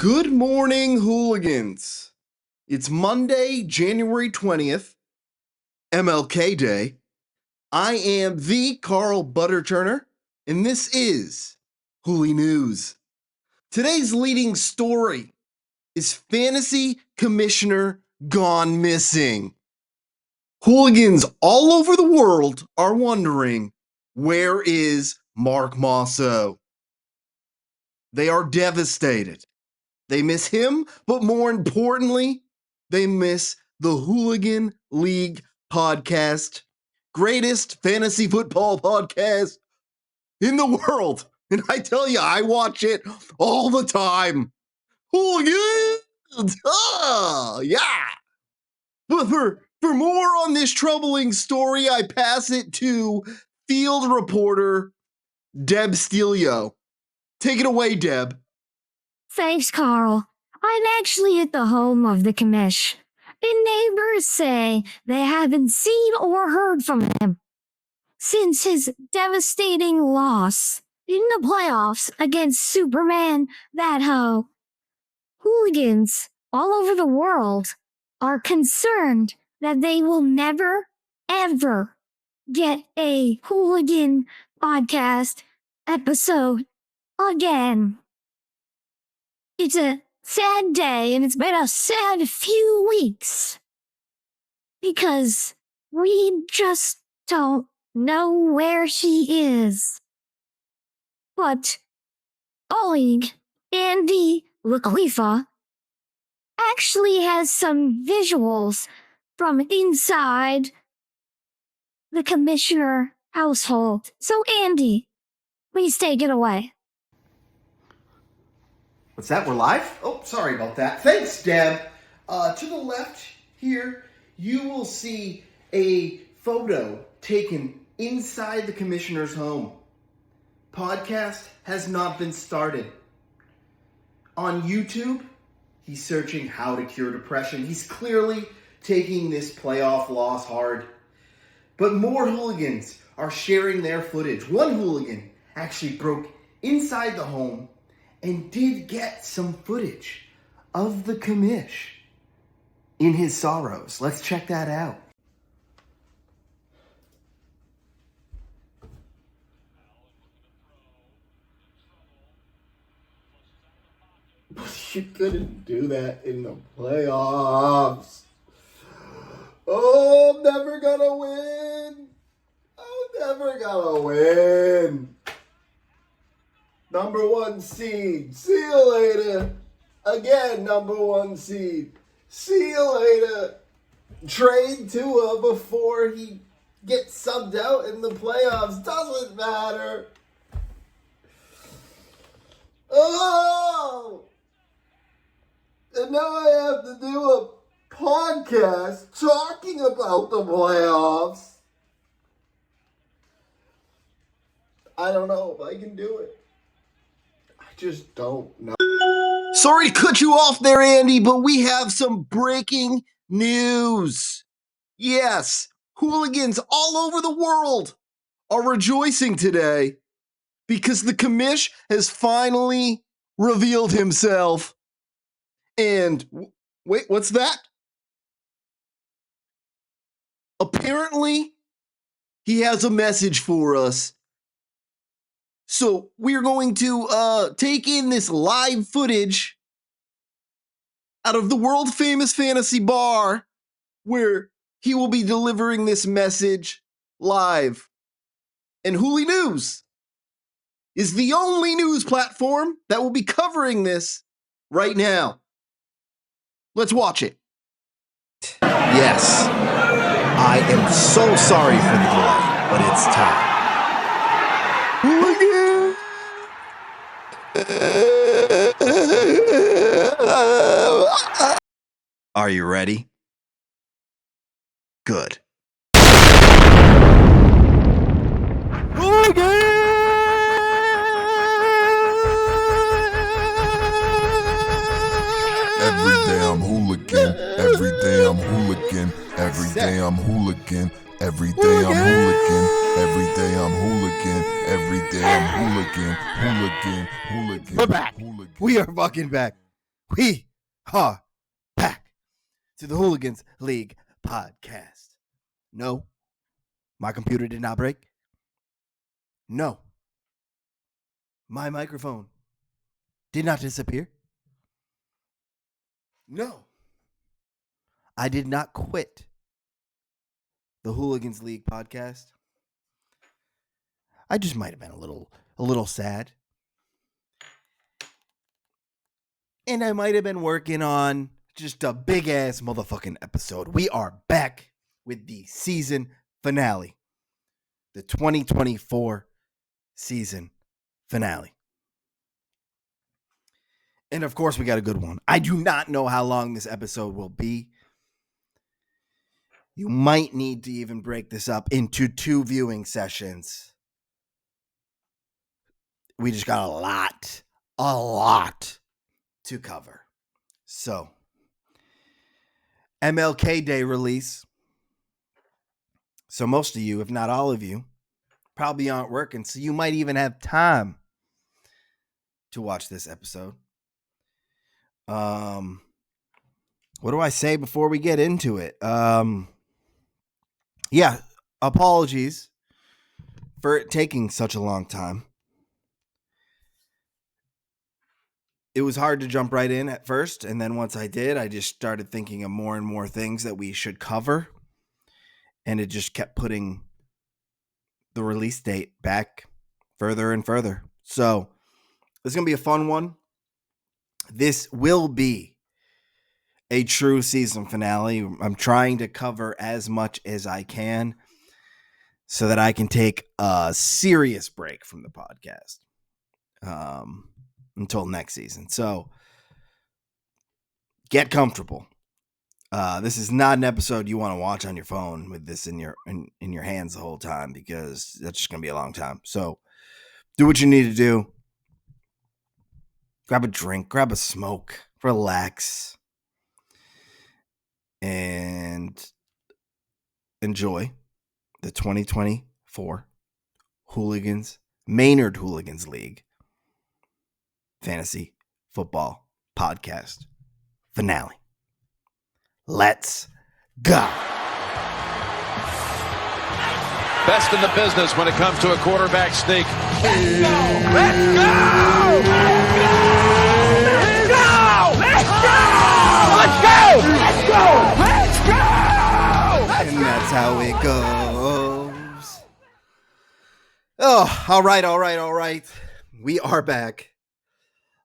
Good morning, hooligans. It's Monday, January 20th, MLK Day. I am the Carl Butterturner, and this is Hooly News. Today's leading story is Fantasy Commissioner gone missing. Hooligans all over the world are wondering, where is Mark Mosso? They are devastated. They miss him, but more importantly, they miss the Hooligan League podcast, greatest fantasy football podcast in the world. And I tell you, I watch it all the time. Hooligans! Yeah! But for more on this troubling story, I pass it to field reporter Deb Stelio. Take it away, Deb. Thanks, Carl. I'm actually at the home of the commish, and neighbors say they haven't seen or heard from him since his devastating loss in the playoffs against Superman, that hoe. Hooligans all over the world are concerned that they will never, ever get a hooligan podcast episode again. It's a sad day, and it's been a sad few weeks. Because we just don't know where she is. But colleague Andy LaClifa actually has some visuals from inside the commissioner household. So Andy, please take it away. What's that? We're live? Oh, sorry about that. Thanks, Deb. To the left here, you will see a photo taken inside the commissioner's home. Podcast has not been started. On YouTube, he's searching how to cure depression. He's clearly taking this playoff loss hard. But more hooligans are sharing their footage. One hooligan actually broke inside the home and did get some footage of the commish in his sorrows. Let's check that out. You couldn't do that in the playoffs. Oh, I'm never gonna win. I'm never gonna win. Number 1 seed. See you later. Again, number 1 seed. See you later. Trade Tua before he gets subbed out in the playoffs. Doesn't matter. Oh! And now I have to do a podcast talking about the playoffs. I don't know if I can do it. I just don't know. Sorry to cut you off there, Andy, but we have some breaking news. Yes, hooligans all over the world are rejoicing today because the commish has finally revealed himself. And wait, what's that? Apparently, he has a message for us. So we're going to take in this live footage out of the world famous fantasy bar where he will be delivering this message live. And Hooly News is the only news platform that will be covering this right now. Let's watch it. Yes, I am so sorry for the delay, but it's time. Are you ready? Good. Every damn hooligan, every damn hooligan, every damn hooligan, every damn hooligan, every damn hooligan, every damn hooligan, hooligan. We're back. We are fucking back. We are back to the Hooligans League podcast. No, my computer did not break. No, my microphone did not disappear. No, I did not quit the Hooligans League podcast. I just might have been a little sad. And I might have been working on just a big ass motherfucking episode. We are back with the season finale. The 2024 season finale. And of course, we got a good one. I do not know how long this episode will be. You might need to even break this up into 2 viewing sessions. We just got a lot to cover. So, MLK Day release. So most of you, if not all of you, probably aren't working. So you might even have time to watch this episode. What do I say before we get into it? Yeah, apologies for it taking such a long time. It was hard to jump right in at first, and then once I did, I just started thinking of more and more things that we should cover, and it just kept putting the release date back further and further. So this is going to be a fun one. This will be a true season finale. I'm trying to cover as much as I can so that I can take a serious break from the podcast until next season. So get comfortable. This is not an episode you want to watch on your phone with this in your hands the whole time, because that's just going to be a long time. So do what you need to do. Grab a drink, grab a smoke, relax, and enjoy the 2024 Maynard Hooligans League Fantasy Football Podcast finale. Let's go. Best in the business when it comes to a quarterback sneak. Let's go! Let's go! Let's go! Let's go! Let's go! Let's go! Let's go! And that's how it goes. Oh, all right. We are back.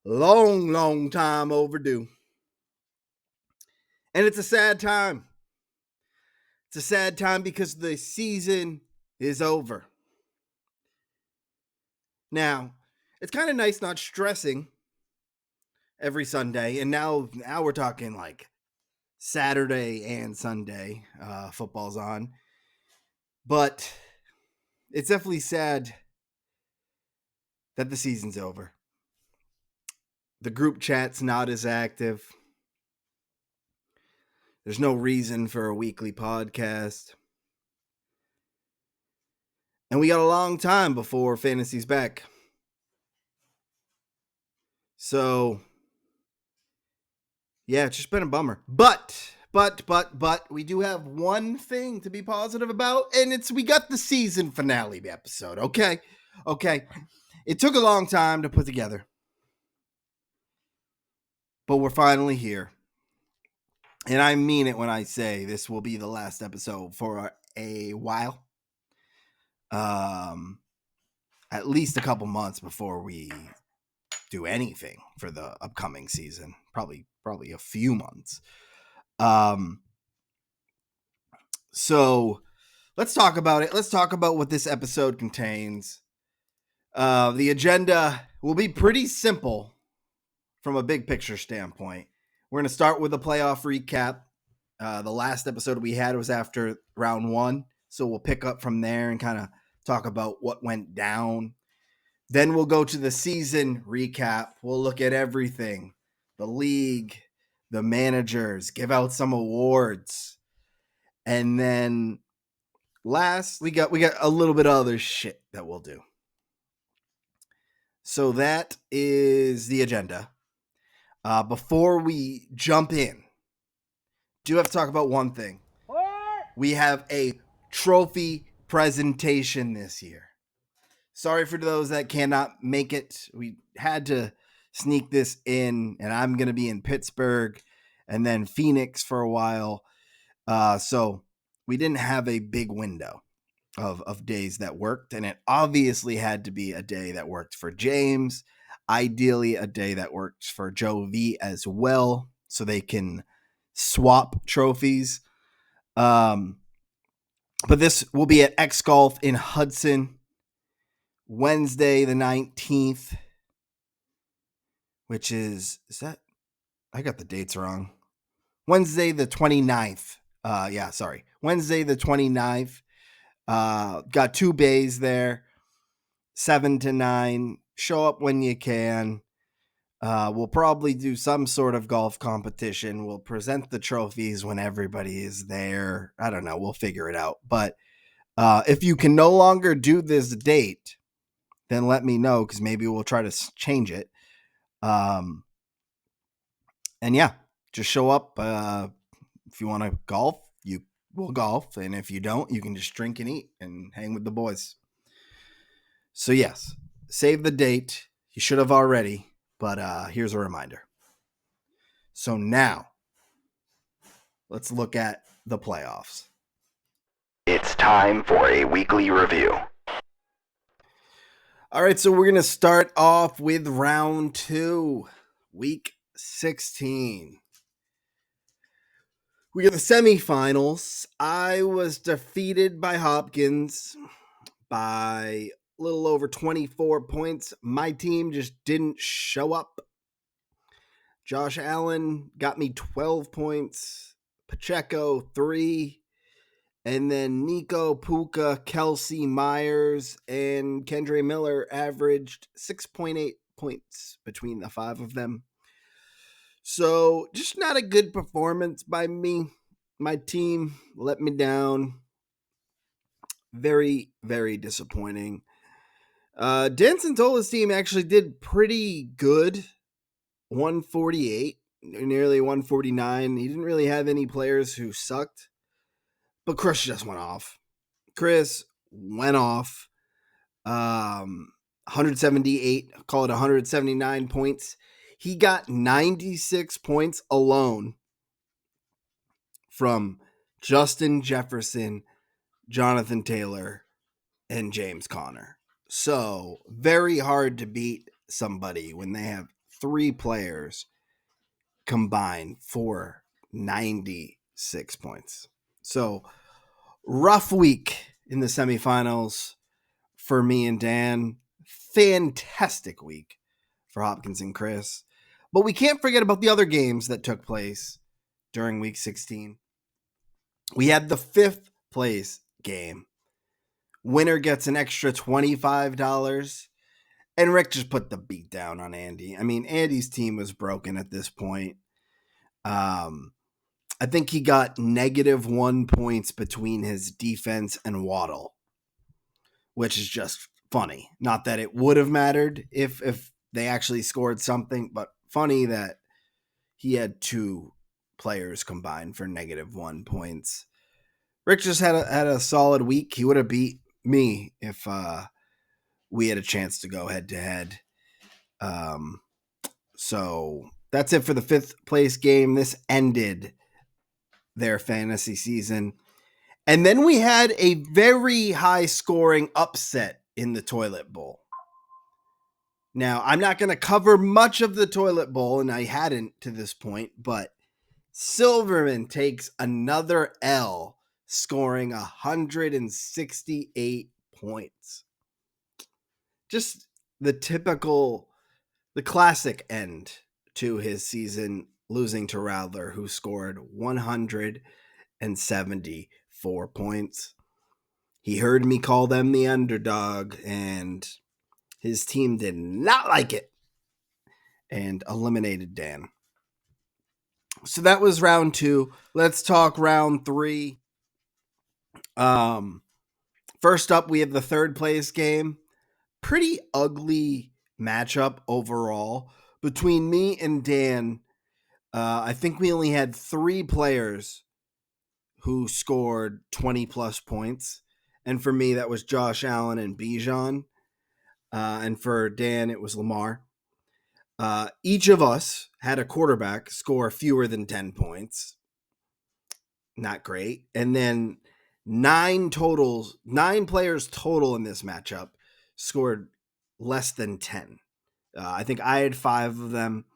Long time overdue. And it's a sad time. It's a sad time because the season is over. Now, it's kind of nice not stressing every Sunday. And now we're talking like Saturday and Sunday. Football's on. But it's definitely sad that the season's over. The group chat's not as active. There's no reason for a weekly podcast. And we got a long time before fantasy's back. So, yeah, it's just been a bummer. But, we do have one thing to be positive about, and it's we got the season finale episode, okay? It took a long time to put together, but we're finally here. And I mean it when I say this will be the last episode for a while. At least a couple months before we do anything for the upcoming season. Probably a few months. So let's talk about it. Let's talk about what this episode contains. The agenda will be pretty simple from a big picture standpoint. We're going to start with a playoff recap. The last episode we had was after round 1. So we'll pick up from there and kind of talk about what went down. Then we'll go to the season recap. We'll look at everything. The league, the managers, give out some awards. And then last, we got a little bit of other shit that we'll do. So that is the agenda. Before we jump in, do have to talk about one thing. We have a trophy presentation this year. Sorry for those that cannot make it. We had to sneak this in, and I'm going to be in Pittsburgh and then Phoenix for a while. So we didn't have a big window of days that worked, and it obviously had to be a day that worked for James, ideally a day that works for Joe V as well, so they can swap trophies. But this will be at X Golf in Hudson, Wednesday the 19th, which is that? I got the dates wrong. Wednesday the 29th. Wednesday the 29th. Got 2 bays there, 7 to 9. Show up when you can. We'll probably do some sort of golf competition. We'll present the trophies when everybody is there. I don't know. We'll figure it out. But if you can no longer do this date, then let me know, because maybe we'll try to change it. And yeah, just show up. If you want to golf, you will golf. And if you don't, you can just drink and eat and hang with the boys. So yes, save the date. You should have already, but here's a reminder. So now, let's look at the playoffs. It's time for a weekly review. All right, so we're going to start off with round 2, week 16. We got the semifinals. I was defeated by Hopkins by a little over 24 points. My team just didn't show up. Josh Allen got me 12 points. Pacheco, 3. And then Nico, Puka, Kelsey, Myers, and Kendre Miller averaged 6.8 points between the 5 of them. So just not a good performance by me. My team let me down. Very, very disappointing. Dan Santola's team actually did pretty good. 148, nearly 149. He didn't really have any players who sucked. But Chris just went off. 178, call it 179 points. He got 96 points alone from Justin Jefferson, Jonathan Taylor, and James Conner. So very hard to beat somebody when they have 3 players combined for 96 points. So rough week in the semifinals for me and Dan. Fantastic week for Hopkins and Chris. But we can't forget about the other games that took place during week 16. We had the 5th place game. Winner gets an extra $25. And Rick just put the beat down on Andy. I mean, Andy's team was broken at this point. I think he got -1 points between his defense and Waddle, which is just funny. Not that it would have mattered if they actually scored something, but funny that he had 2 players combined for -1 points. Rick just had a solid week. He would have beat me if we had a chance to go head to head. So that's it for the 5th place game. This ended their fantasy season. And then we had a very high scoring upset in the Toilet Bowl. Now, I'm not going to cover much of the Toilet Bowl, and I hadn't to this point, but Silverman takes another L, scoring 168 points. Just the classic end to his season, losing to Rattler, who scored 174 points. He heard me call them the underdog, and his team did not like it and eliminated Dan. So that was round 2. Let's talk round 3. First up, we have the 3rd place game. Pretty ugly matchup overall. between me and Dan, I think we only had 3 players who scored 20 plus points. And for me, that was Josh Allen and Bijan. And for Dan, it was Lamar. Each of us had a quarterback score fewer than 10 points. Not great. And then 9 players total in this matchup scored less than 10. I think I had 5 of them.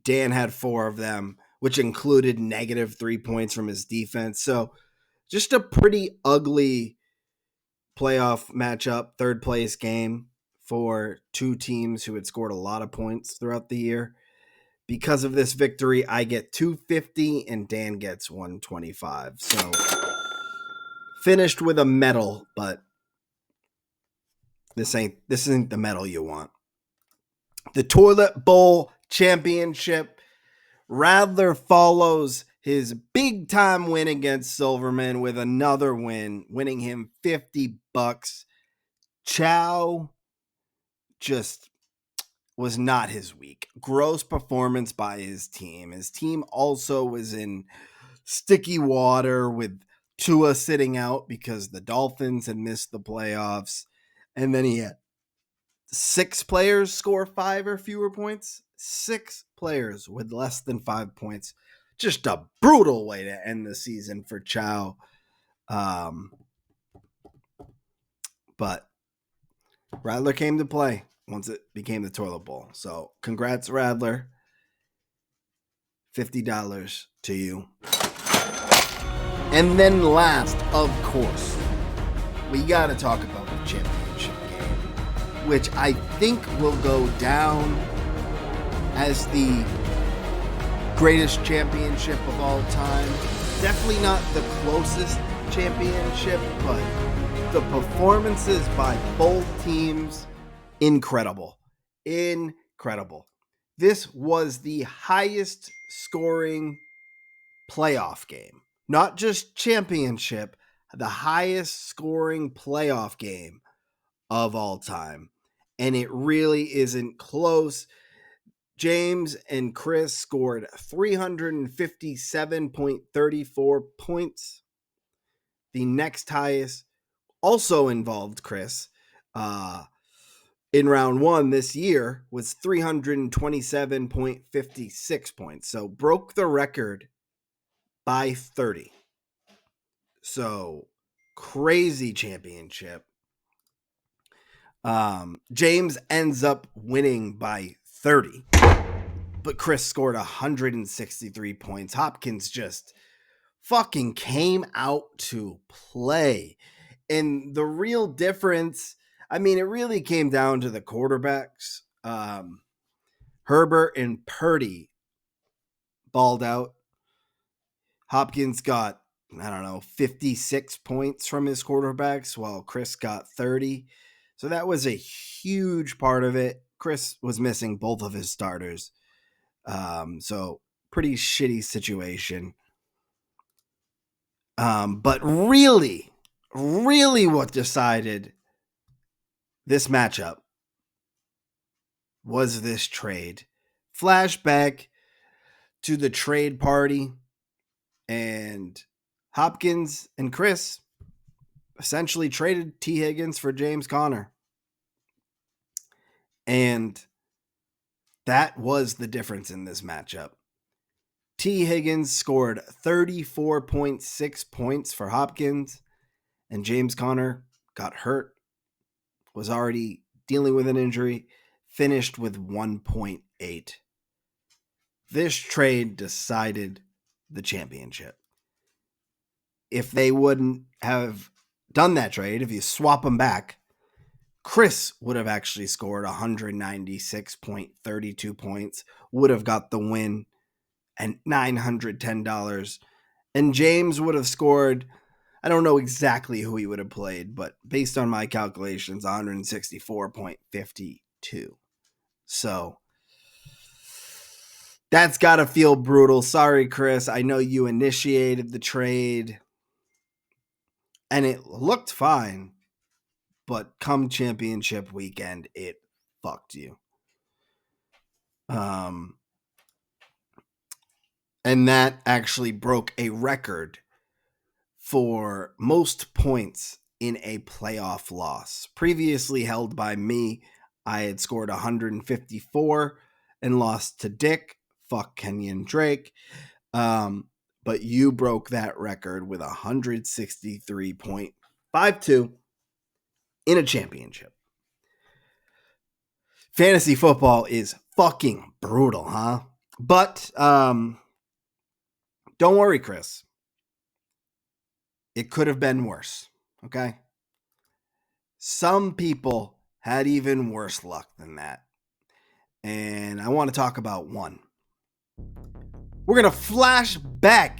Dan had 4 of them, which included negative 3 points from his defense. So just a pretty ugly playoff matchup, third place game for 2 teams who had scored a lot of points throughout the year. Because of this victory, I get 250 and Dan gets 125. So finished with a medal, but this isn't the medal you want. The Toilet Bowl Championship. Radler follows his big time win against Silverman with another win, winning him $50. Chow just was not his week. Gross performance by his team. His team also was in sticky water with Tua sitting out because the Dolphins had missed the playoffs. And then he had 6 players score 5 or fewer points. 6 players with less than 5 points. Just a brutal way to end the season for Chow. But Radler came to play once it became the Toilet Bowl. So congrats, Radler. $50 to you. And then last, of course, we got to talk about the championship game, which I think will go down as the greatest championship of all time. Definitely not the closest championship, but the performances by both teams, incredible. Incredible. This was the highest scoring playoff game. Not just championship, the highest scoring playoff game of all time. And it really isn't close. James and Chris scored 357.34 points. The next highest also involved Chris in round 1 this year was 327.56 points. So broke the record by 30. So crazy championship. James ends up winning by 30, but Chris scored 163 points. Hopkins just fucking came out to play. And the real difference, I mean, it really came down to the quarterbacks. Herbert and Purdy balled out. Hopkins got, 56 points from his quarterbacks, while Chris got 30. So that was a huge part of it. Chris was missing both of his starters. So pretty shitty situation. But really what decided this matchup was this trade. Flashback to the trade party, and Hopkins and Chris essentially traded T. Higgins for James Conner. And that was the difference in this matchup. T. Higgins scored 34.6 points for Hopkins, and James Conner got hurt, was already dealing with an injury, finished with 1.8. This trade decided the championship. If they wouldn't have done that trade, if you swap them back, Chris would have actually scored 196.32 points, would have got the win and $910. And James would have scored, I don't know exactly who he would have played, but based on my calculations, 164.52. So that's got to feel brutal. Sorry, Chris. I know you initiated the trade and it looked fine, but come championship weekend, it fucked you. And that actually broke a record for most points in a playoff loss. Previously held by me, I had scored 154 and lost to Dick. Fuck Kenyon Drake. But you broke that record with 163.52 in a championship. Fantasy football is fucking brutal, huh? But don't worry, Chris. It could have been worse, okay? Some people had even worse luck than that. And I want to talk about one. We're going to flash back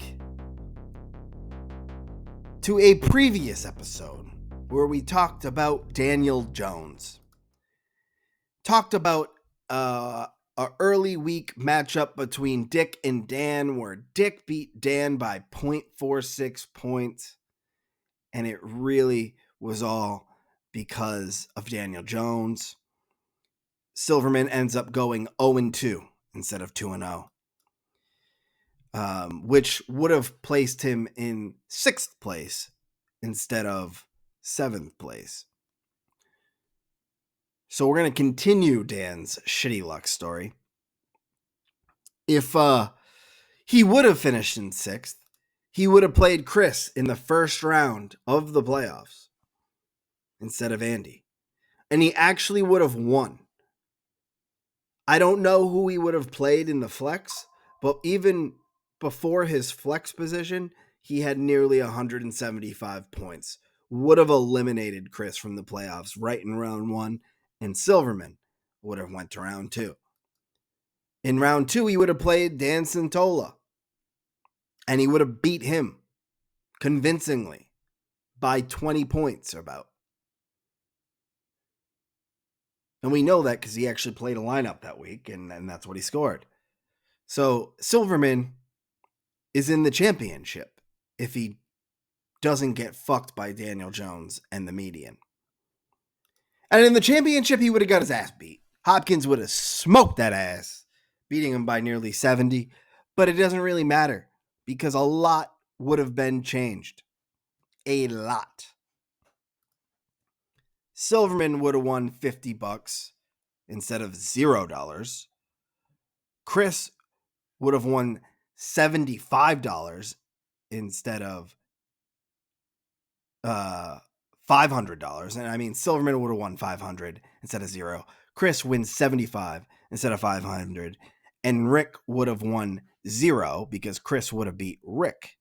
to a previous episode where we talked about Daniel Jones. Talked about a early week matchup between Dick and Dan where Dick beat Dan by 0.46 points. And it really was all because of Daniel Jones. Silverman ends up going 0-2 instead of 2-0, which would have placed him in 6th place instead of 7th place. So we're going to continue Dan's shitty luck story. If he would have finished in 6th, he would have played Chris in the first round of the playoffs instead of Andy. And he actually would have won. I don't know who he would have played in the flex, but even before his flex position, he had nearly 175 points. Would have eliminated Chris from the playoffs right in round 1, and Silverman would have went to round 2. In round 2, he would have played Dan Santola, and he would have beat him convincingly by 20 points or about. And we know that because he actually played a lineup that week, and that's what he scored. So Silverman is in the championship if he doesn't get fucked by Daniel Jones and the median. And in the championship, he would have got his ass beat. Hopkins would have smoked that ass, beating him by nearly 70. But it doesn't really matter because a lot would have been changed. A lot. Silverman would have won $50 instead of $0. Chris would have won $75 instead of $500. And I mean, Silverman would have won $500 instead of $0. Chris wins $75 instead of $500. And Rick would have won $0 because Chris would have beat Rick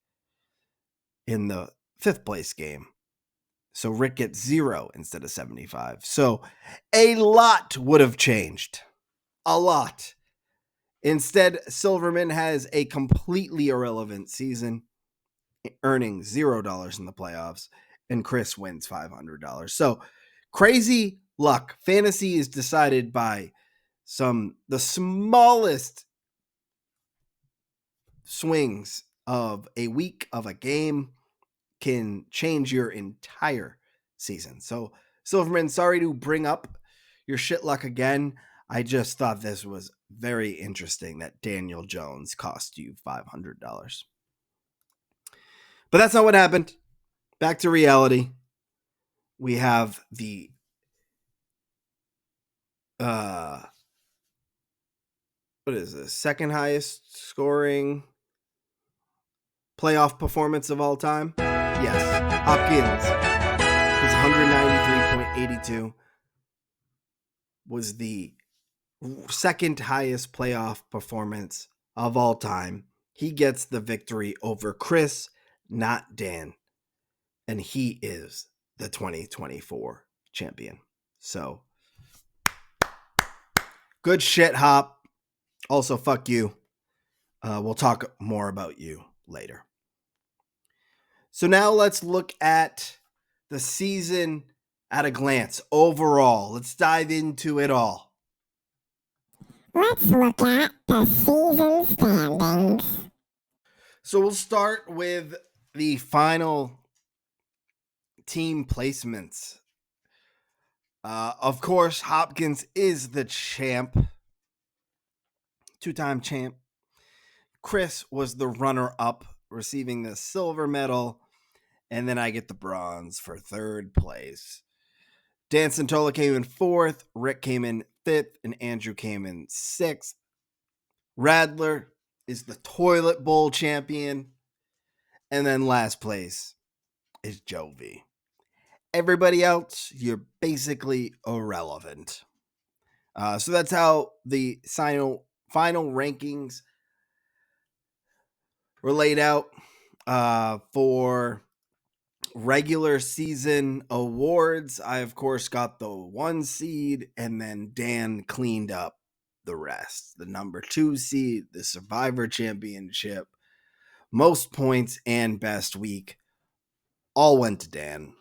in the 5th place game. So Rick gets $0 instead of $75. So a lot would have changed. A lot. Instead, Silverman has a completely irrelevant season, earning $0 in the playoffs, and Chris wins $500. So crazy luck. Fantasy is decided by the smallest swings of a week of a game can change your entire season. So Silverman, sorry to bring up your shit luck again. I just thought this was very interesting that Daniel Jones cost you $500. But that's not what happened. Back to reality. We have the what is this? Second highest scoring playoff performance of all time? Yes. Hopkins was 193.82. Was the second highest playoff performance of all time. He gets the victory over Chris, not Dan. And he is the 2024 champion. So, good shit, Hop. Also, fuck you. We'll talk more about you later. So now let's look at the season at a glance. Overall, let's dive into it all. Let's look at the season standings. So we'll start with the final team placements. Of course, Hopkins is the champ. two-time champ. Chris was the runner-up, receiving the silver medal, and then I get the bronze for third place. Dan Santola came in fourth, Rick came in fifth, and Andrew came in sixth. Radler is the toilet bowl champion. And then last place is Joe V. Everybody else, you're basically irrelevant. So that's how the final rankings were laid out for regular season awards. I, of course, got the 1 seed, and then Dan cleaned up the rest. The number 2 seed, the Survivor Championship, most points, and best week all went to Dan.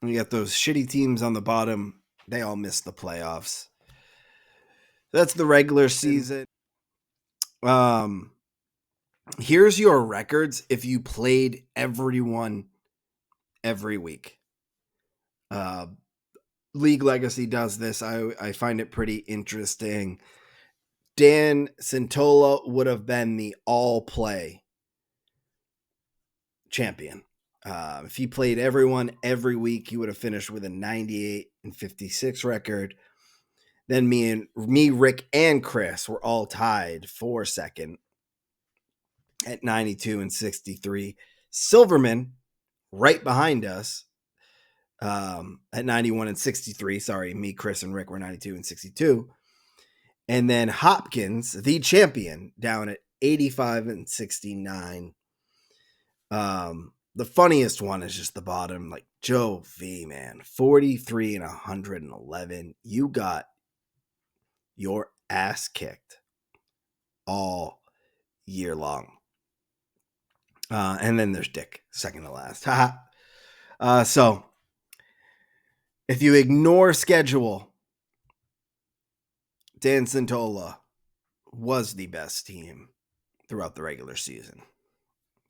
You got those shitty teams on the bottom. They all missed the playoffs. That's the regular season. Here's your records if you played everyone every week. League Legacy does this. I find it pretty interesting. Dan Santola would have been the all-play champion. If he played everyone every week, he would have finished with a 98-56 record. Then me, Rick, and Chris were all tied for second at 92-63. Silverman, right behind us, at 91-63. Sorry, me, Chris, and Rick were 92-62. And then Hopkins, the champion, down at 85-69. The funniest one is just the bottom, like Joe V, man, 43-111. You got your ass kicked all year long. And then there's Dick, second to last. So if you ignore schedule, Dan Santola was the best team throughout the regular season.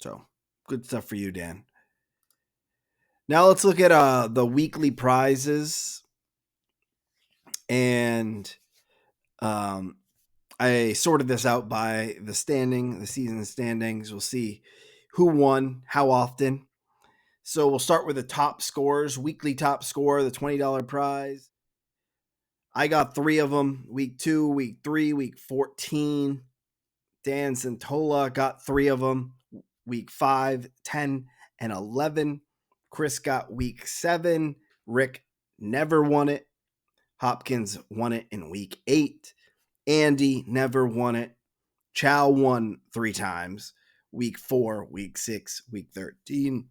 So good stuff for you, Dan. Now let's look at the weekly prizes. And I sorted this out by the season standings. We'll see who won, how often. So we'll start with the top scores, weekly top score, the $20 prize. I got 3 of them, week 2, week 3, week 14. Dan Santola got 3 of them, week 5, 10, and 11. Chris got week 7. Rick never won it. Hopkins won it in week 8. Andy never won it. Chow won 3 times, week 4, week 6, week 13.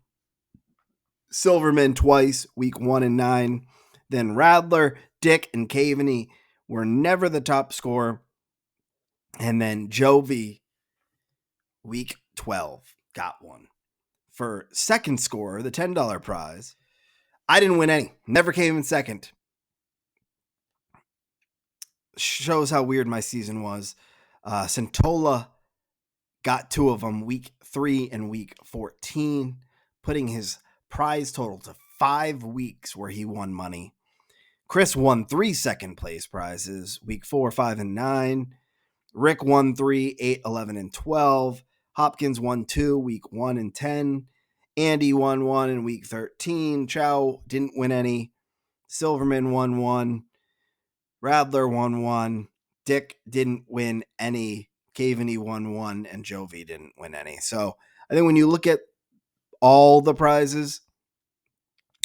Silverman twice, week 1 and 9. Then Radler, Dick, and Caveney were never the top scorer. And then Jovi, week 12, got one. For second scorer, the $10 prize, I didn't win any. Never came in second. Shows how weird my season was. Santola got 2 of them, week 3 and week 14, putting his prize total to 5 weeks where he won money. Chris won 3 second place prizes, week 4, 5, and 9. Rick won 3, 8, 11, and 12. Hopkins won 2, week 1 and 10. Andy won 1 in week 13. Chow didn't win any. Silverman won 1. Radler won 1. Dick didn't win any. Caveney won 1. And Jovi didn't win any. So I think when you look at all the prizes,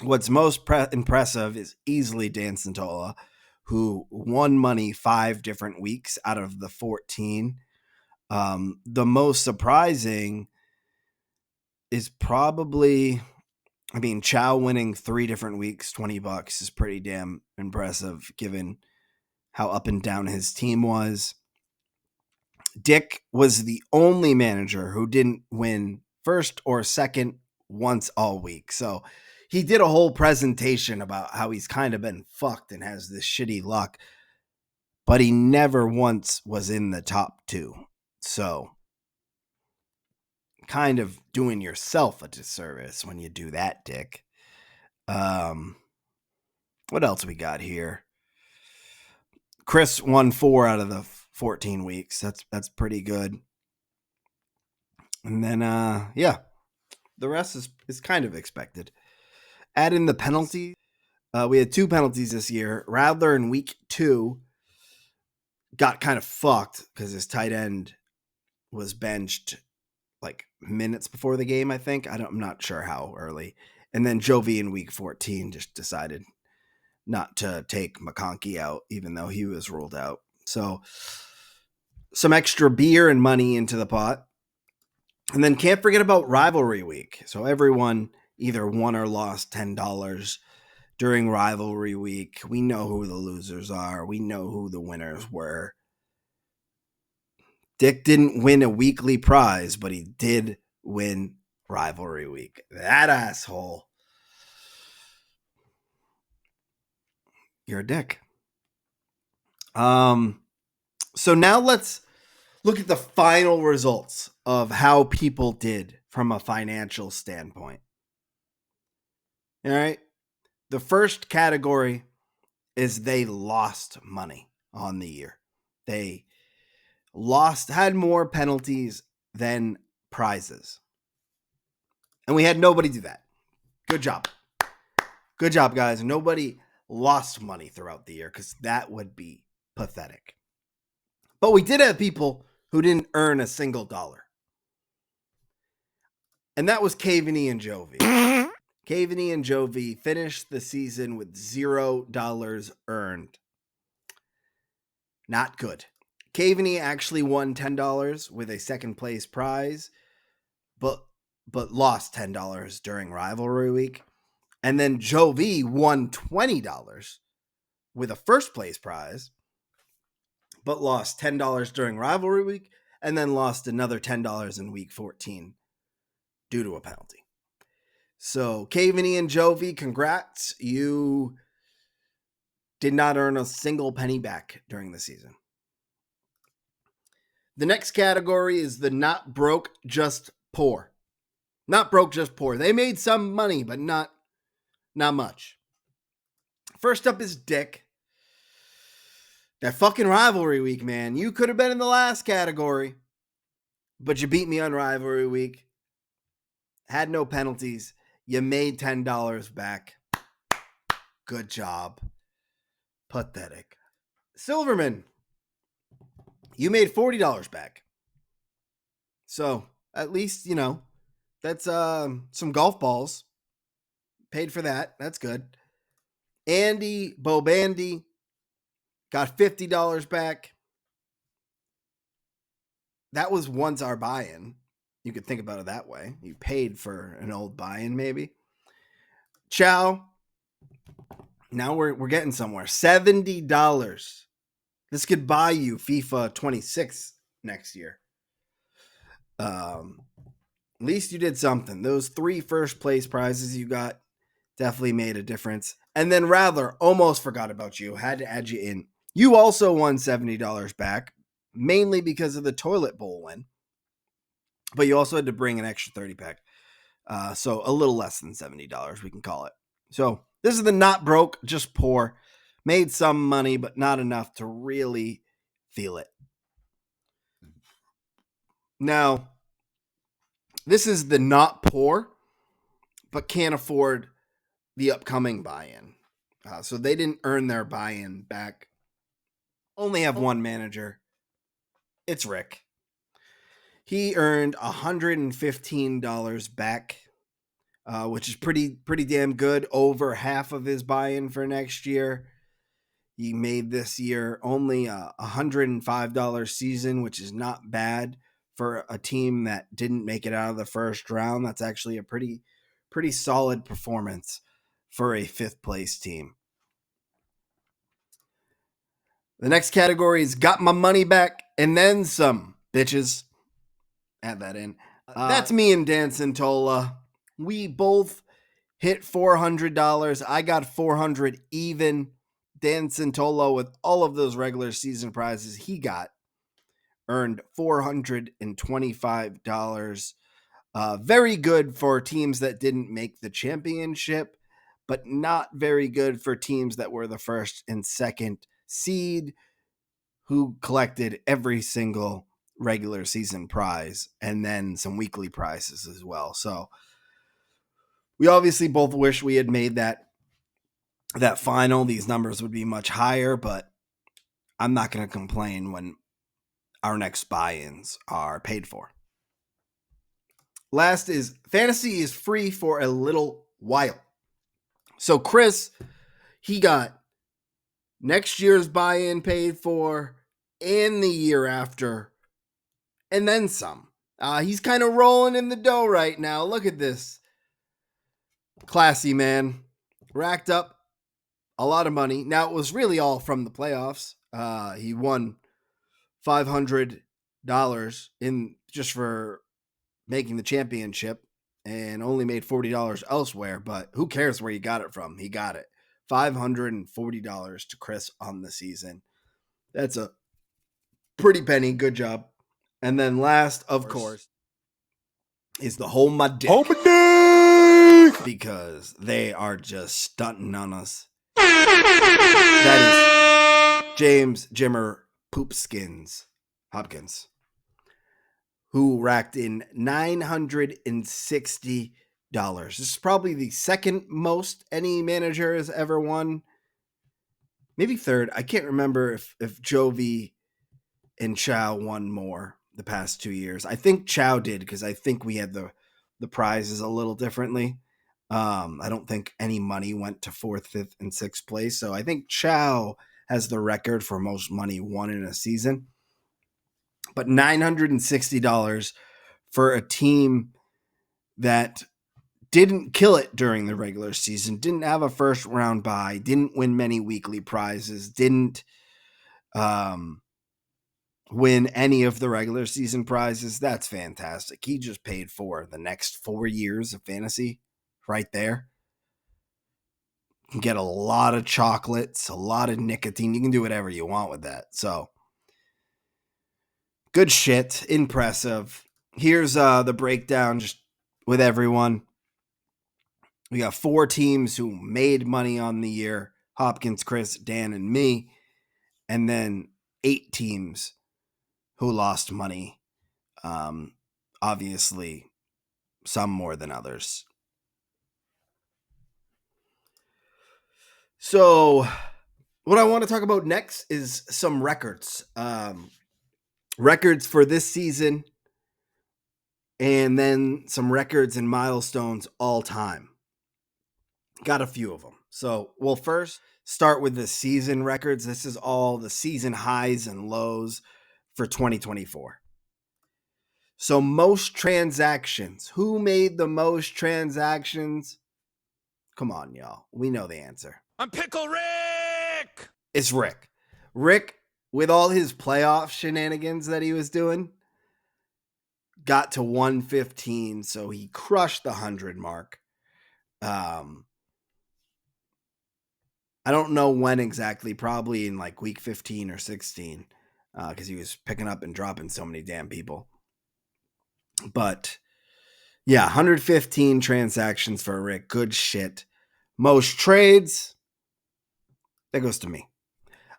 what's most impressive is easily Dan Santola, who won money 5 different weeks out of the 14. The most surprising is probably, Chow winning 3 different weeks, $20 is pretty damn impressive given how up and down his team was. Dick was the only manager who didn't win first or second once all week. So he did a whole presentation about how he's kind of been fucked and has this shitty luck, but he never once was in the top 2. So kind of doing yourself a disservice when you do that, Dick. What else we got here? Chris won 4 out of the 14 weeks. That's pretty good. And then, the rest is kind of expected. Add in the penalties. We had 2 penalties this year. Radler in week 2 got kind of fucked because his tight end was benched like minutes before the game, I think. I'm not sure how early. And then Jovi in week 14 just decided not to take McConkey out, even though he was ruled out. So some extra beer and money into the pot. And then can't forget about rivalry week. So everyone either won or lost $10 during rivalry week. We know who the losers are. We know who the winners were. Dick didn't win a weekly prize, but he did win rivalry week. That asshole. You're a dick. So now let's look at the final results of how people did from a financial standpoint. All right. The first category is they lost money on the year. They had more penalties than prizes. And we had nobody do that. Good job. Good job, guys. Nobody lost money throughout the year because that would be pathetic. But we did have people who didn't earn a single dollar. And that was Caveney and Jovi. Caveney and Jovi finished the season with $0 earned. Not good. Caveney actually won $10 with a second place prize, but lost $10 during rivalry week. And then Jovi won $20 with a first place prize, but lost $10 during rivalry week, and then lost another $10 in week 14 due to a penalty. So Caveney and Jovi, congrats. You did not earn a single penny back during the season. The next category is the not broke, just poor. Not broke, just poor. They made some money, but not much. First up is Dick. That fucking rivalry week, man. You could have been in the last category, but you beat me on rivalry week. Had no penalties. You made $10 back. Good job. Pathetic. Silverman, you made $40 back. So at least, that's some golf balls. Paid for that. That's good. Andy, Bo Bandy, got $50 back. That was once our buy-in. You could think about it that way. You paid for an old buy-in, maybe. Chow. Now we're getting somewhere. $70. This could buy you FIFA 26 next year. At least you did something. Those 3 first place prizes you got definitely made a difference. And then Radler, almost forgot about you. Had to add you in. You also won $70 back, mainly because of the toilet bowl win. But you also had to bring an extra 30 pack. So a little less than $70, we can call it. So this is the not broke, just poor. Made some money, but not enough to really feel it. Now, this is the not poor, but can't afford the upcoming buy-in. So they didn't earn their buy-in back. Only have one manager. It's Rick. He earned $115 back, which is pretty damn good. Over half of his buy-in for next year. He made this year only a $105 season, which is not bad for a team that didn't make it out of the first round. That's actually a pretty solid performance for a 5th place team. The next category is got my money back and then some, bitches. Add that in. That's me and Dan Santola. We both hit $400. I got $400 even. Dan Santola, with all of those regular season prizes he got, earned $425. Very good for teams that didn't make the championship, but not very good for teams that were the first and second seed who collected every single regular season prize and then some weekly prizes as well. So we obviously both wish we had made that final. These numbers would be much higher, but I'm not going to complain when our next buy-ins are paid for. Last is fantasy is free for a little while. So Chris, he got next year's buy-in paid for and the year after, and then some. He's kind of rolling in the dough right now. Look at this. Classy man. Racked up a lot of money. Now, it was really all from the playoffs. He won $500 in just for making the championship and only made $40 elsewhere, but who cares where he got it from? He got it. $540 to Chris on the season. That's a pretty penny. Good job. And then last, of course, is the Hold My Dick. Hold my dick! Because they are just stunting on us. That is James Jimmer Poopskins Hopkins, who racked in $960. This is probably the second most any manager has ever won. Maybe third. I can't remember if Jovi and Chow won more the past 2 years. I think Chow did because I think we had the prizes a little differently. I don't think any money went to 4th, 5th, and 6th place. So I think Chow has the record for most money won in a season. But $960 for a team that didn't kill it during the regular season, didn't have a first round bye, didn't win many weekly prizes, didn't win any of the regular season prizes. That's fantastic. He just paid for the next 4 years of fantasy right there. You can get a lot of chocolates, a lot of nicotine. You can do whatever you want with that. So good shit. Impressive. Here's the breakdown just with everyone. We got 4 teams who made money on the year: Hopkins, Chris, Dan, and me. And then 8 teams who lost money. Obviously, some more than others. So what I want to talk about next is some records. Records for this season, and then some records and milestones all time. Got a few of them. So we'll first start with the season records. This is all the season highs and lows for 2024. So most transactions. Who made the most transactions? Come on, y'all. We know the answer. I'm Pickle Rick! It's Rick. Rick, with all his playoff shenanigans that he was doing, got to 115, so he crushed the 100 mark. I don't know when exactly, probably in like week 15 or 16, because he was picking up and dropping so many damn people. But yeah, 115 transactions for Rick. Good shit. Most trades, that goes to me.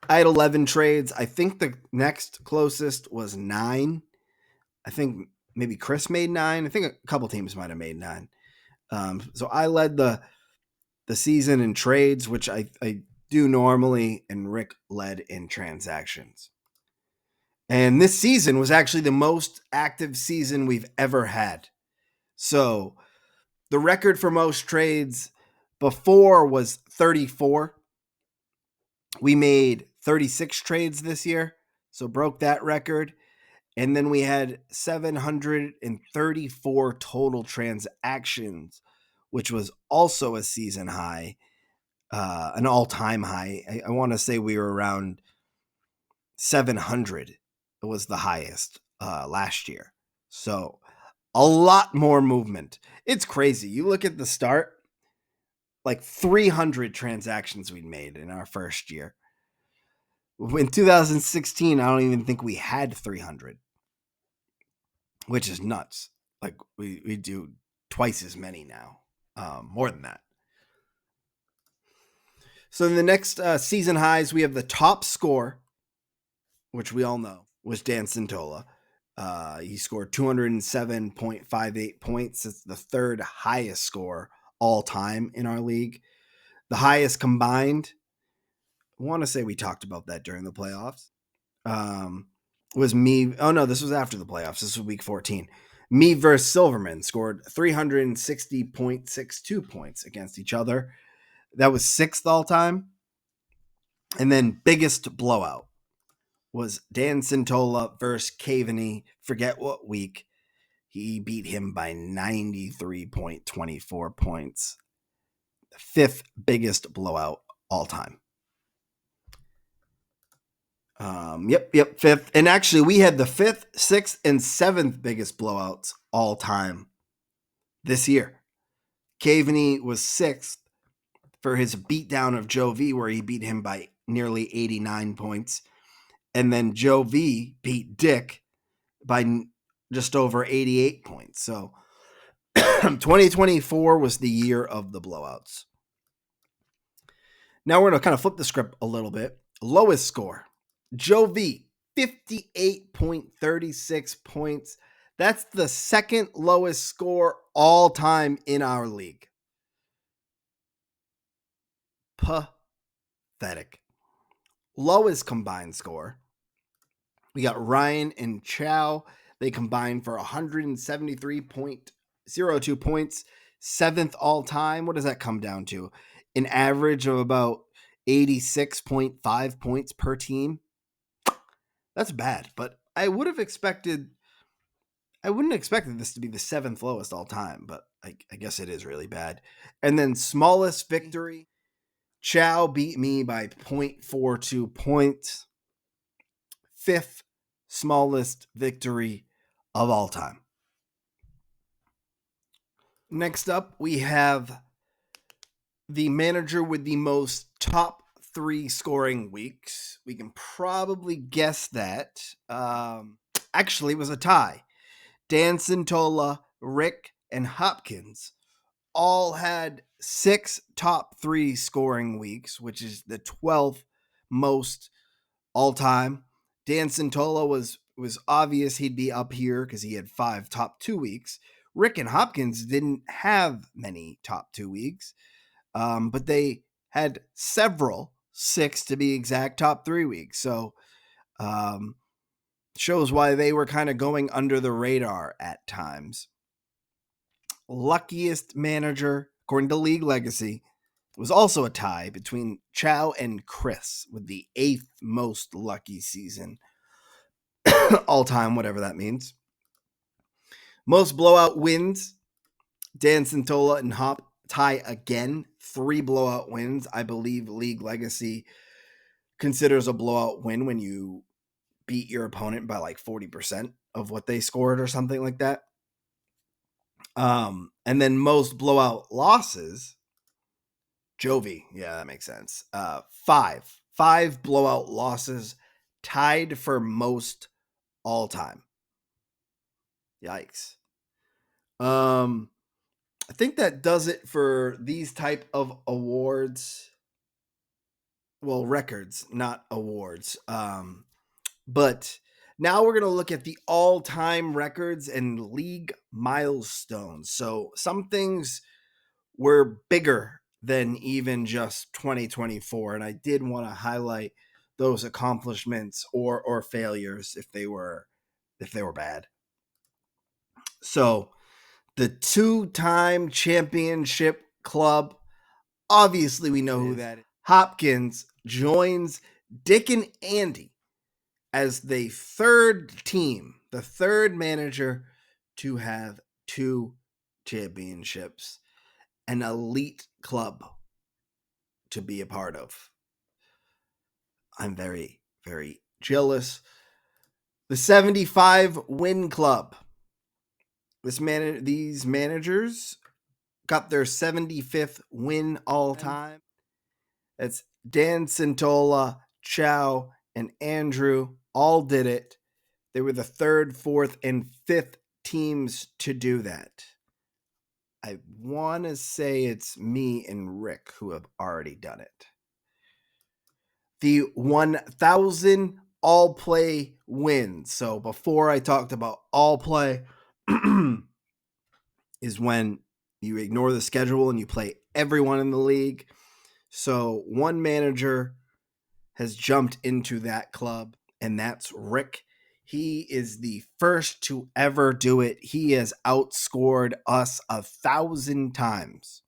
I had 11 trades. I think the next closest was 9. I think maybe Chris made 9. I think a couple teams might have made 9. So I led the season in trades, which I do normally, and Rick led in transactions. And this season was actually the most active season we've ever had. So the record for most trades before was 34. We made 36 trades this year, so broke that record. And then we had 734 total transactions, which was also a season high, an all-time high. I want to say we were around 700. It was the highest last year. So a lot more movement. It's crazy. You look at the start, like 300 transactions we'd made in our first year. In 2016, I don't even think we had 300, which is nuts. Like we do twice as many now, more than that. So in the next season highs, we have the top score which we all know was Dan Santola. He scored 207.58 points. It's the third highest score all time in our league. The highest combined, I want to say we talked about that during the playoffs, was me. Oh, no, this was after the playoffs. This was week 14. Me versus Silverman scored 360.62 points against each other. That was sixth all time. And then biggest blowout was Dan Santola versus Caveney. Forget what week. He beat him by 93.24 points. The fifth biggest blowout all time. Fifth. And actually, we had the fifth, sixth, and seventh biggest blowouts all time this year. Caveney was sixth for his beatdown of Joe V, where he beat him by nearly 89 points. And then Joe V beat Dick by just over 88 points. So 2024 was the year of the blowouts. Now we're going to kind of flip the script a little bit. Lowest score, Joe V, 58.36 points. That's the second lowest score all time in our league. Pathetic. Lowest combined score, we got Ryan and Chow. They combined for 173.02 points. Seventh all time. What does that come down to? An average of about 86.5 points per team. That's bad, but I wouldn't expect this to be the seventh lowest all time, but I guess it is really bad. And then smallest victory, Chow beat me by 0.42 points. Fifth smallest victory of all time. Next up, we have the manager with the most top 3 scoring weeks. We can probably guess that. Actually, it was a tie. Dan Santola, Rick, and Hopkins all had 6 top 3 scoring weeks, which is the 12th most all time. Dan Santola was obvious he'd be up here because he had 5 top 2 weeks. Rick and Hopkins didn't have many top 2 weeks, but they had several, 6 to be exact, top 3 weeks. So shows why they were kind of going under the radar at times. Luckiest manager, according to League Legacy, was also a tie between Chow and Chris with the 8th most lucky season all time, whatever that means. Most blowout wins, Dan Santola and Hop tie again, 3 blowout wins. I believe League Legacy considers a blowout win when you beat your opponent by like 40% of what they scored or something like that. And then most blowout losses, Jovi. Yeah, that makes sense. 5 blowout losses, tied for most all time. Yikes. I think that does it for these type of awards. Well, records, not awards. But now we're going to look at the all-time records and league milestones. So some things were bigger than even just 2024, and I did want to highlight those accomplishments or failures if they were bad. So the 2-time championship club, obviously we know who that is. Hopkins joins Dick and Andy as the third team, the third manager to have 2 championships, an elite club to be a part of. I'm very, very jealous. The 75 win club. These managers got their 75th win all time. That's Dan Santola, Chow, and Andrew all did it. They were the 3rd, 4th, and 5th teams to do that. I want to say it's me and Rick who have already done it. The 1,000 all play wins. So before I talked about all play is when you ignore the schedule and you play everyone in the league. So one manager has jumped into that club, and that's Rick. He is the first to ever do it. He has outscored us 1,000 times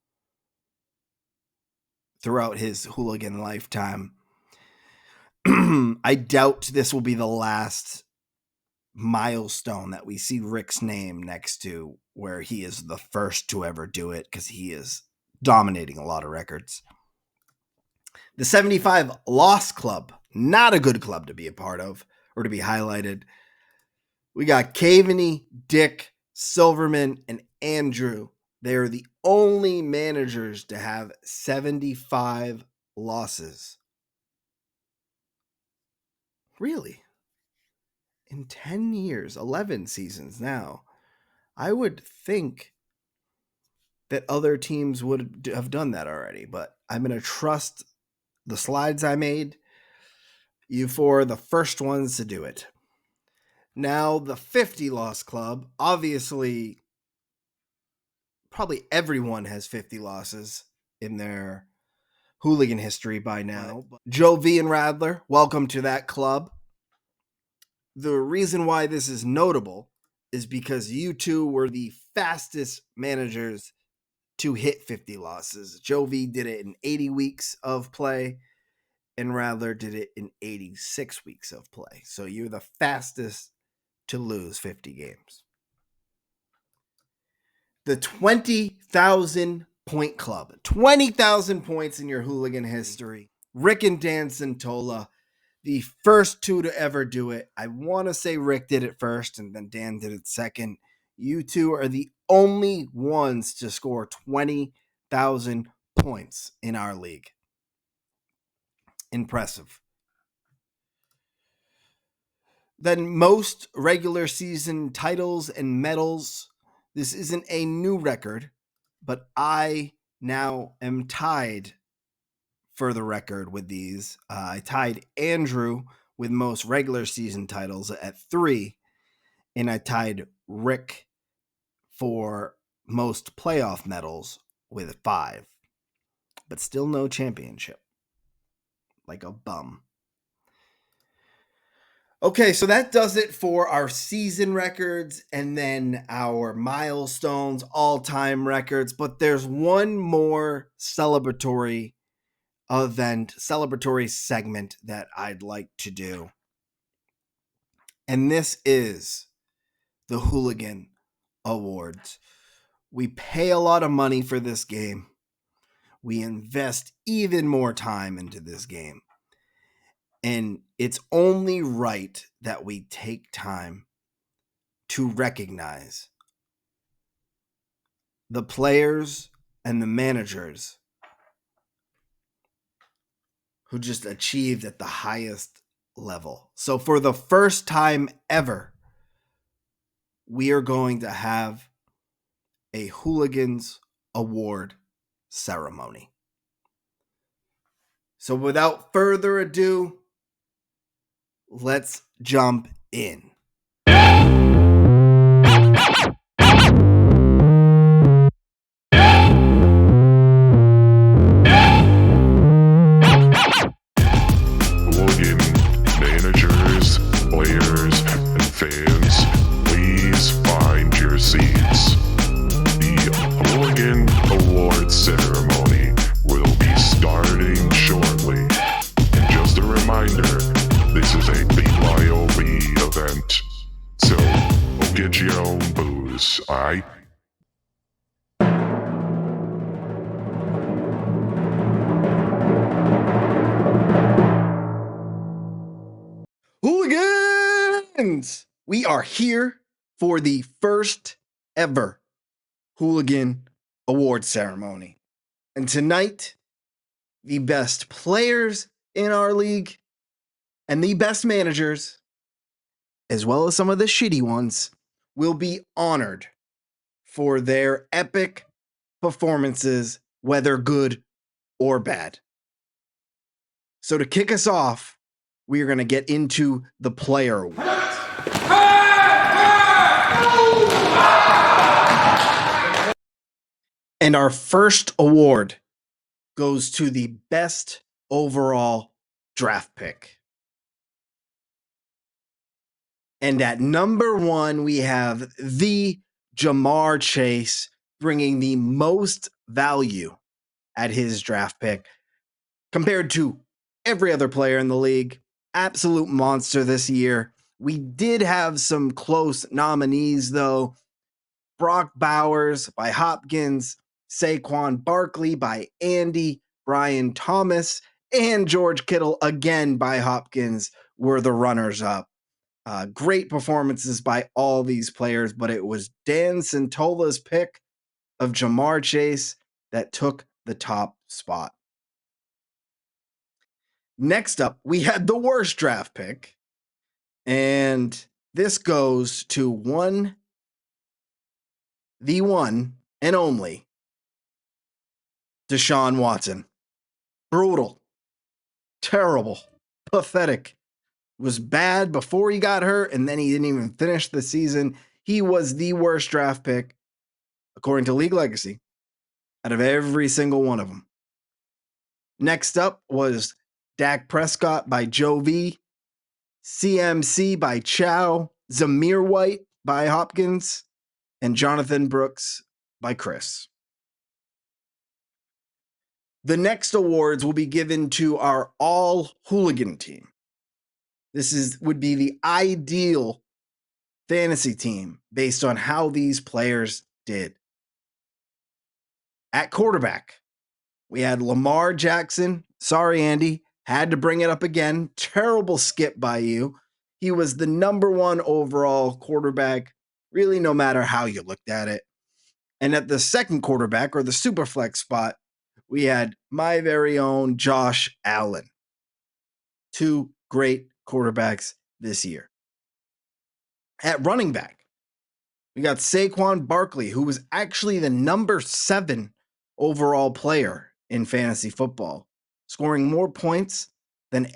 throughout his hooligan lifetime. I doubt this will be the last milestone that we see Rick's name next to where he is the first to ever do it, because he is dominating a lot of records. The 75 Loss Club, not a good club to be a part of or to be highlighted. We got Caveney, Dick, Silverman, and Andrew. They are the only managers to have 75 losses. Really? In 10 years, 11 seasons now, I would think that other teams would have done that already, but I'm going to trust the slides I made you for the first ones to do it. Now, the 50 Loss Club, obviously, probably everyone has 50 losses in their hooligan history by now. Joe V and Radler, welcome to that club. The reason why this is notable is because you two were the fastest managers to hit 50 losses. Joe V did it in 80 weeks of play, and Radler did it in 86 weeks of play. So you're the fastest to lose 50 games. The 20,000 point club. 20,000 points in your hooligan history. Rick and Dan Santola, the first two to ever do it. I want to say Rick did it first and then Dan did it second. You two are the only ones to score 20,000 points in our league. Impressive. Then most regular season titles and medals. This isn't a new record, but I now am tied for the record with these. I tied Andrew with most regular season titles at 3, and I tied Rick for most playoff medals with 5, but still no championship. Like a bum. Okay, so that does it for our season records and then our milestones, all-time records. But there's one more celebratory segment that I'd like to do. And this is the Hooligan Awards. We pay a lot of money for this game. We invest even more time into this game. And it's only right that we take time to recognize the players and the managers who just achieved at the highest level. So for the first time ever, we are going to have a Hooligans Award ceremony. So without further ado, let's jump in. Hooligan managers, players, and fans, please find your seats. The Hooligan Award ceremony will be starting shortly. And just a reminder, this is a BYOB event, so go get your own booze, alright? Hooligans! We are here for the first ever Hooligan Award ceremony. And tonight, the best players in our league and the best managers, as well as some of the shitty ones, will be honored for their epic performances, whether good or bad. So to kick us off, we are going to get into the player awards. And our first award goes to the best overall draft pick. And at number 1, we have the Jamar Chase, bringing the most value at his draft pick compared to every other player in the league. Absolute monster this year. We did have some close nominees, though. Brock Bowers by Hopkins, Saquon Barkley by Andy, Brian Thomas, and George Kittle again by Hopkins were the runners-up. Great performances by all these players, but it was Dan Santola's pick of Jamar Chase that took the top spot. Next up, we had the worst draft pick, and this goes to the one and only Deshaun Watson. Brutal, terrible, pathetic. Was bad before he got hurt, and then he didn't even finish the season. He was the worst draft pick, according to League Legacy, out of every single one of them. Next up was Dak Prescott by Joe V, CMC by Chow, Zamir White by Hopkins, and Jonathan Brooks by Chris. The next awards will be given to our all hooligan team. This would be the ideal fantasy team based on how these players did. At quarterback, we had Lamar Jackson. Sorry, Andy, had to bring it up again. Terrible skip by you. He was the number 1 overall quarterback, really, no matter how you looked at it. And at the second quarterback, or the super flex spot, we had my very own Josh Allen. 2 great quarterbacks this year. At running back, we got Saquon Barkley, who was actually the number 7 overall player in fantasy football, scoring more points than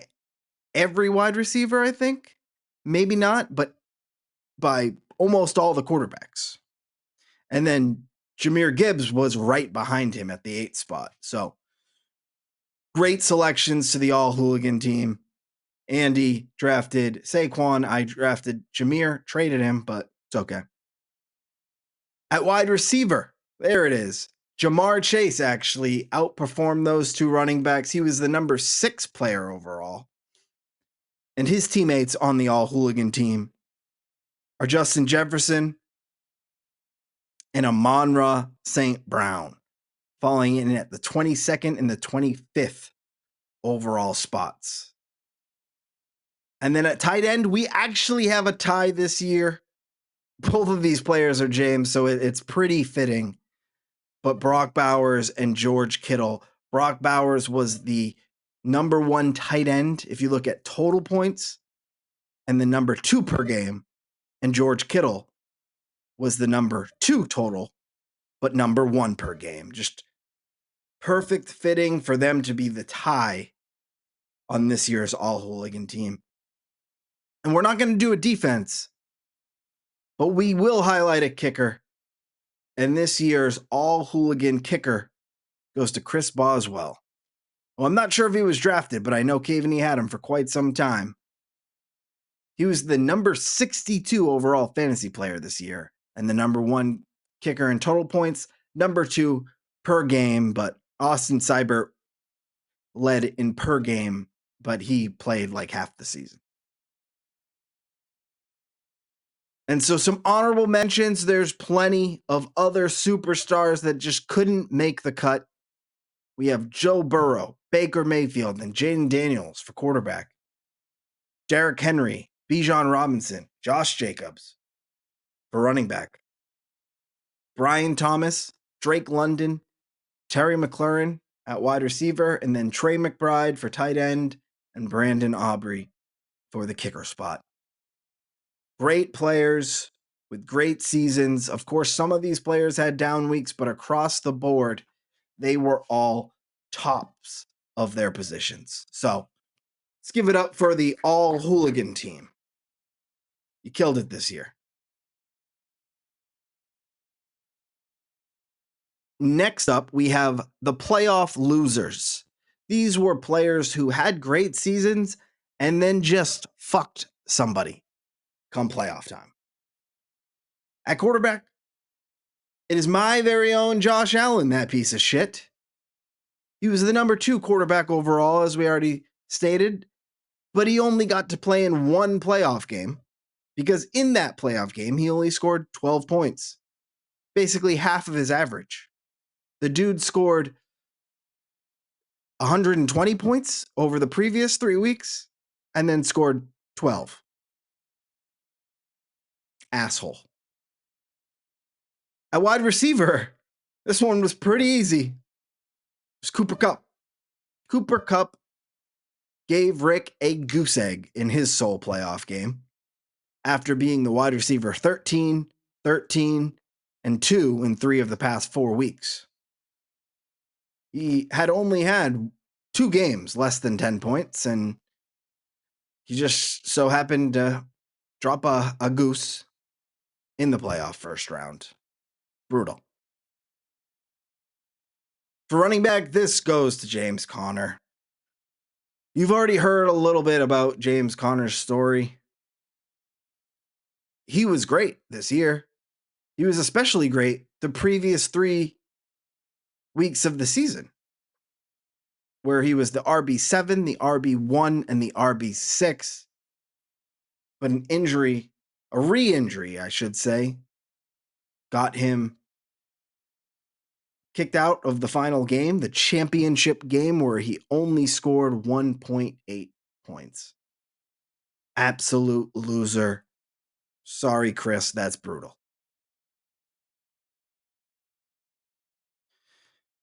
every wide receiver, I think. Maybe not, but by almost all the quarterbacks. And then Jahmyr Gibbs was right behind him at the 8th spot. So great selections to the all hooligan team. Andy drafted Saquon. I drafted Jahmyr, traded him, but it's okay. At wide receiver, there it is. Jamar Chase actually outperformed those 2 running backs. He was the number 6 player overall. And his teammates on the all hooligan team are Justin Jefferson and Amon-Ra St. Brown, falling in at the 22nd and the 25th overall spots. And then at tight end, we actually have a tie this year. Both of these players are James, so it's pretty fitting. But Brock Bowers and George Kittle. Brock Bowers was the number 1 tight end if you look at total points, and the number 2 per game. And George Kittle was the number 2 total, but number 1 per game. Just perfect fitting for them to be the tie on this year's all hooligan team. And we're not going to do a defense, but we will highlight a kicker. And this year's all hooligan kicker goes to Chris Boswell. Well, I'm not sure if he was drafted, but I know Caveney had him for quite some time. He was the number 62 overall fantasy player this year, and the number 1 kicker in total points, number 2 per game, but Austin Seibert led in per game, but he played like half the season. And so some honorable mentions. There's plenty of other superstars that just couldn't make the cut. We have Joe Burrow, Baker Mayfield, and Jaden Daniels for quarterback. Derrick Henry, Bijan Robinson, Josh Jacobs for running back. Brian Thomas, Drake London, Terry McLaurin at wide receiver, and then Trey McBride for tight end, and Brandon Aubrey for the kicker spot. Great players with great seasons. Of course, some of these players had down weeks, but across the board, they were all tops of their positions. So Let's give it up for the all hooligan team. You killed it this year. Next up, we have the playoff losers. These were players who had great seasons and then just fucked somebody come playoff time. At quarterback, it is my very own Josh Allen, that piece of shit. He was the number 2 quarterback overall, as we already stated, but he only got to play in one playoff game because in that playoff game, he only scored 12 points, basically half of his average. The dude scored 120 points over the previous 3 weeks and then scored 12. Asshole. At wide receiver, this one was pretty easy. It was Cooper Kupp. Cooper Kupp gave Rick a goose egg in his sole playoff game after being the wide receiver 13, 13, and 2 in 3 of the past 4 weeks. He had only had 2 games less than 10 points, and he just so happened to drop a goose in the playoff first round. Brutal. For running back, this goes to James Conner. You've already heard a little bit about James Conner's story. He was great this year. He was especially great the previous 3 weeks of the season, where he was the RB7, the RB1, and the RB6. But an injury, a re-injury, I should say, got him kicked out of the final game, the championship game, where he only scored 1.8 points. Absolute loser. Sorry, Chris, that's brutal.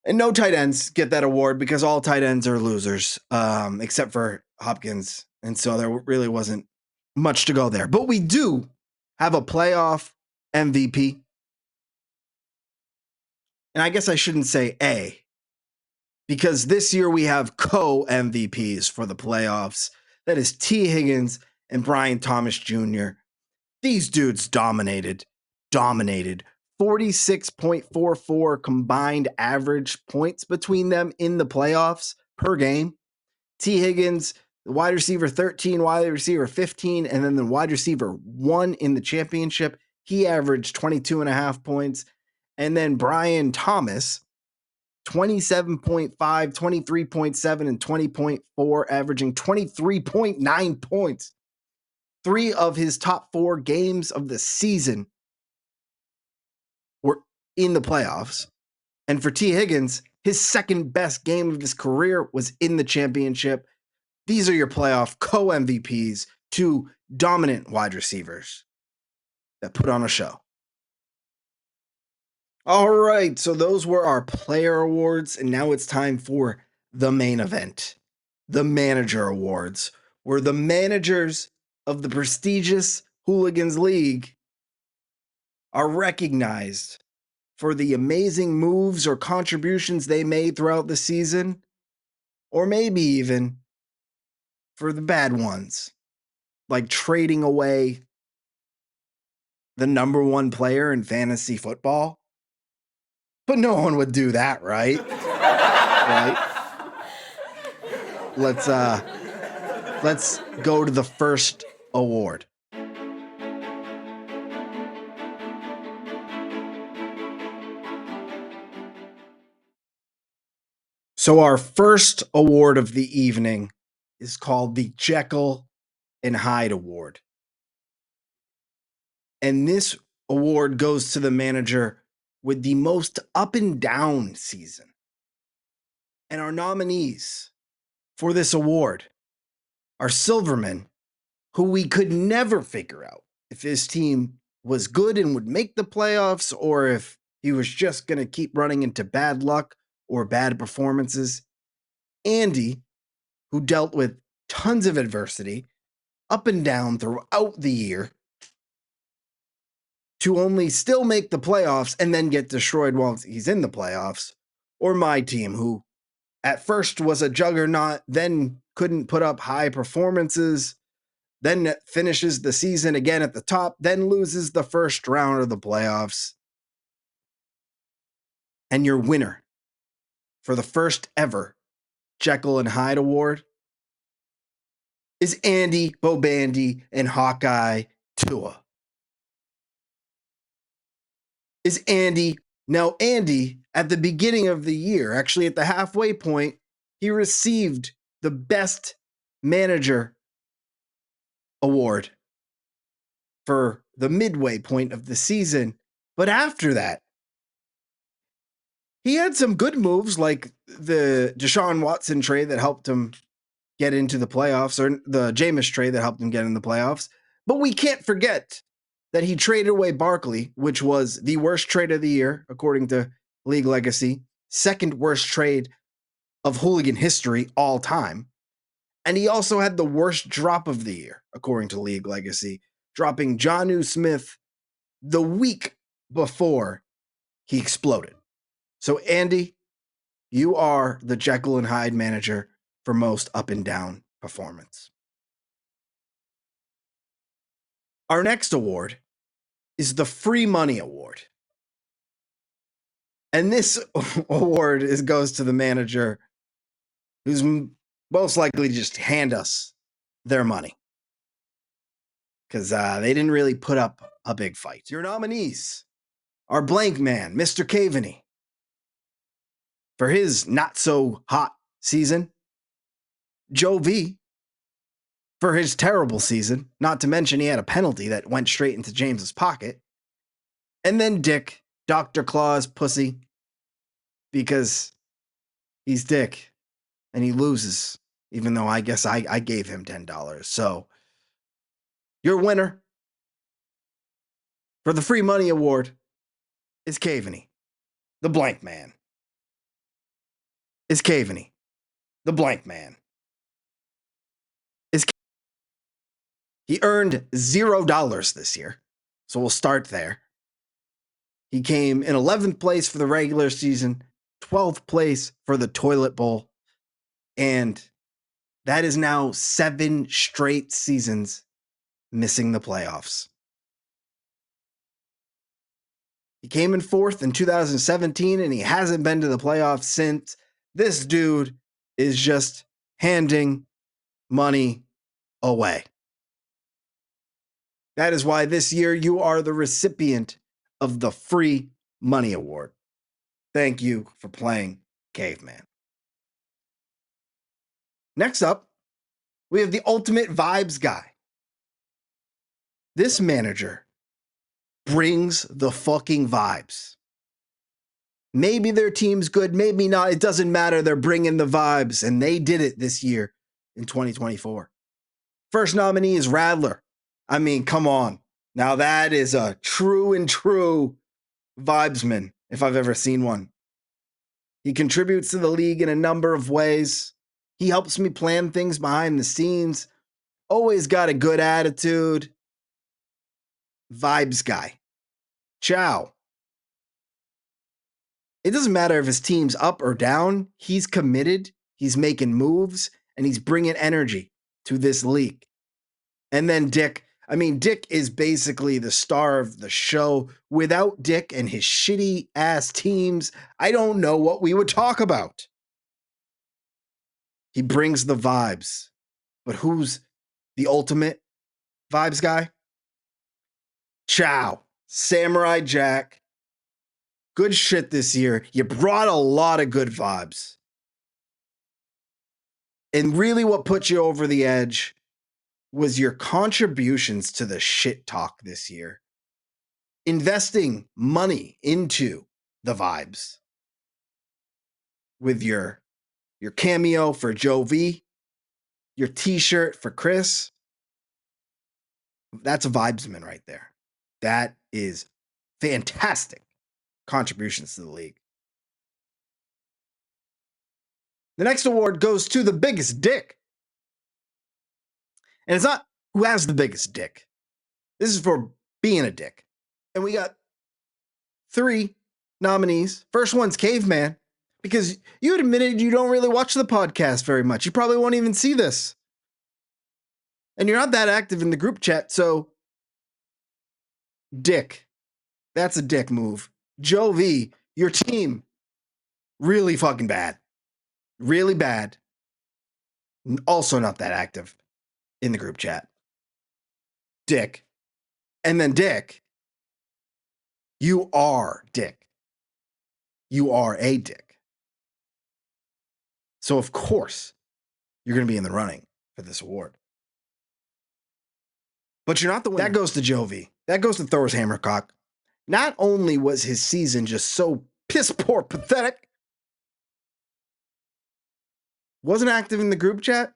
And no tight ends get that award because all tight ends are losers, except for Hopkins. And so there really wasn't much to go there. But we do have a playoff MVP. And I guess I shouldn't say A, because this year we have co-MVPs for the playoffs. That is T. Higgins and Brian Thomas Jr. These dudes dominated. 46.44 combined average points between them in the playoffs per game. T. Higgins, the wide receiver 13, wide receiver 15, and then the wide receiver 1 in the championship. He averaged 22.5 points. And then Brian Thomas, 27.5, 23.7, and 20.4, averaging 23.9 points. 3 of his top 4 games of the season were in the playoffs. And for T. Higgins, his second best game of his career was in the championship. These are your playoff co-MVPs, 2 dominant wide receivers that put on a show. All right, so those were our player awards, and now it's time for the main event, the manager awards, where the managers of the prestigious Hooligans League are recognized for the amazing moves or contributions they made throughout the season, or maybe even for the bad ones, like trading away the number 1 player in fantasy football. But no one would do that, right? Right? Let's go to the first award. So our first award of the evening is called the Jekyll and Hyde Award. And this award goes to the manager with the most up and down season. And our nominees for this award are Silverman, who we could never figure out if his team was good and would make the playoffs or if he was just going to keep running into bad luck or bad performances. Andy, who dealt with tons of adversity up and down throughout the year to only still make the playoffs and then get destroyed while he's in the playoffs. Or my team, who at first was a juggernaut, then couldn't put up high performances, then finishes the season again at the top, then loses the first round of the playoffs. And your winner for the first ever Jekyll and Hyde Award is Andy Bobandy and Hawkeye Tua. Is Andy. Now, Andy, at the beginning of the year, actually at the halfway point, he received the Best Manager Award for the midway point of the season. But after that, he had some good moves like the Deshaun Watson trade that helped him get into the playoffs, or the Jameis trade that helped him get in the playoffs. But we can't forget that he traded away Barkley, which was the worst trade of the year, according to League Legacy, second worst trade of Hooligan history all time. And he also had the worst drop of the year, according to League Legacy, dropping Jonnu Smith the week before he exploded. So, Andy, you are the Jekyll and Hyde manager for most up and down performance. Our next award is the Free Money Award. And this award goes to the manager who's most likely to just hand us their money because they didn't really put up a big fight. Your nominees are Blank Man, Mr. Caveney, for his not so hot season, Joe V for his terrible season, not to mention he had a penalty that went straight into James's pocket, and then Dick, Dr. Claus Pussy, because he's Dick and he loses, even though I guess I gave him $10. So your winner for the Free Money Award is Caveney, the Blank Man. Is Caveney, the Blank Man. He earned $0 this year, so we'll start there. He came in 11th place for the regular season, 12th place for the Toilet Bowl, and that is now 7 straight seasons missing the playoffs. He came in 4th in 2017, and he hasn't been to the playoffs since. This dude is just handing money away. That is why this year you are the recipient of the Free Money Award. Thank you for playing Caveman. Next up, we have the Ultimate Vibes Guy. This manager brings the fucking vibes. Maybe their team's good, maybe not. It doesn't matter. They're bringing the vibes, and they did it this year in 2024. First nominee is Radler. I mean, come on. Now that is a true and true vibesman, if I've ever seen one. He contributes to the league in a number of ways. He helps me plan things behind the scenes. Always got a good attitude. Vibes guy. Ciao. It doesn't matter if his team's up or down. He's committed. He's making moves, and he's bringing energy to this league. And then Dick. I mean, Dick is basically the star of the show. Without Dick and his shitty ass teams, I don't know what we would talk about. He brings the vibes. But who's the ultimate vibes guy? Ciao. Samurai Jack. Good shit this year. You brought a lot of good vibes. And really what put you over the edge was your contributions to the shit talk this year. Investing money into the vibes. With your cameo for Joe V, your t-shirt for Chris. That's a vibesman right there. That is fantastic contributions to the league. The next award goes to the biggest dick. And it's not who has the biggest dick. This is for being a dick. And we got 3 nominees. First one's Caveman because you admitted you don't really watch the podcast very much. You probably won't even see this. And you're not that active in the group chat, so dick. That's a dick move. Joe V, your team, really fucking bad. Really bad. Also not that active in the group chat. Dick. And then Dick, you are Dick. You are a dick. So of course, you're going to be in the running for this award. But you're not the winner. That goes to Jovi. That goes to Thor's Hammercock. Not only was his season just so piss poor pathetic, wasn't active in the group chat,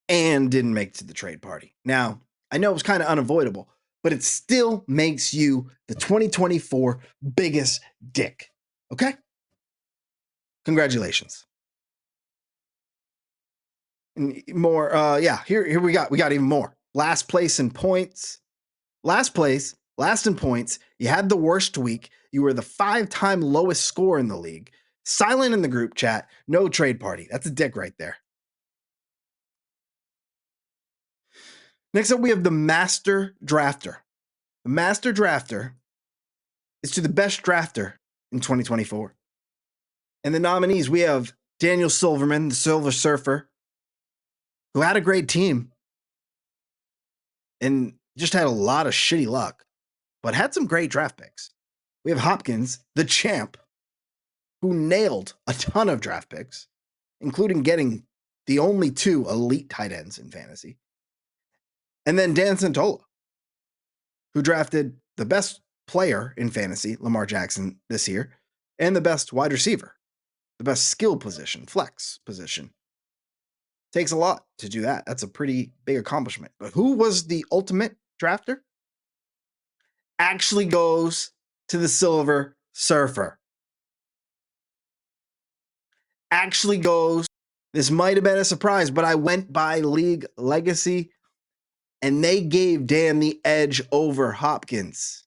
and didn't make it to the trade party. Now, I know it was kind of unavoidable, but it still makes you the 2024 biggest dick. Okay? Congratulations. And more, here we got even more. Last place in points. Last place, last in points. You had the worst week. You were the 5-time lowest score in the league. Silent in the group chat. No trade party. That's a dick right there. Next up, we have the Master Drafter. The Master Drafter is to the best drafter in 2024. And the nominees, we have Daniel Silverman, the Silver Surfer, who had a great team and just had a lot of shitty luck, but had some great draft picks. We have Hopkins, the champ, who nailed a ton of draft picks, including getting the only 2 elite tight ends in fantasy. And then Dan Santola, who drafted the best player in fantasy, Lamar Jackson, this year, and the best wide receiver, the best skill position, flex position. Takes a lot to do that. That's a pretty big accomplishment. But who was the ultimate drafter? Actually goes to the Silver Surfer. Actually goes. This might have been a surprise, but I went by league legacy, and they gave Dan the edge over Hopkins.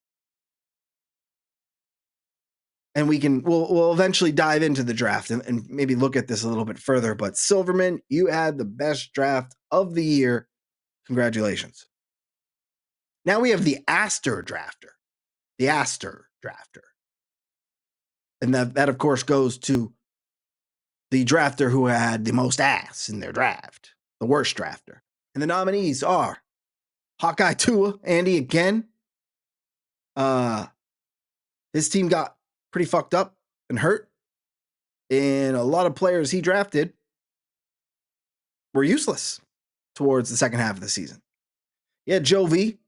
And we'll eventually dive into the draft and maybe look at this a little bit further. But Silverman, you had the best draft of the year. Congratulations. Now we have the Aster Drafter. The Aster Drafter. And that of course, goes to the drafter who had the most ass in their draft, the worst drafter. And the nominees are Hawkeye Tua, Andy again. His team got pretty fucked up and hurt. And a lot of players he drafted were useless towards the second half of the season. Yeah, Joe V,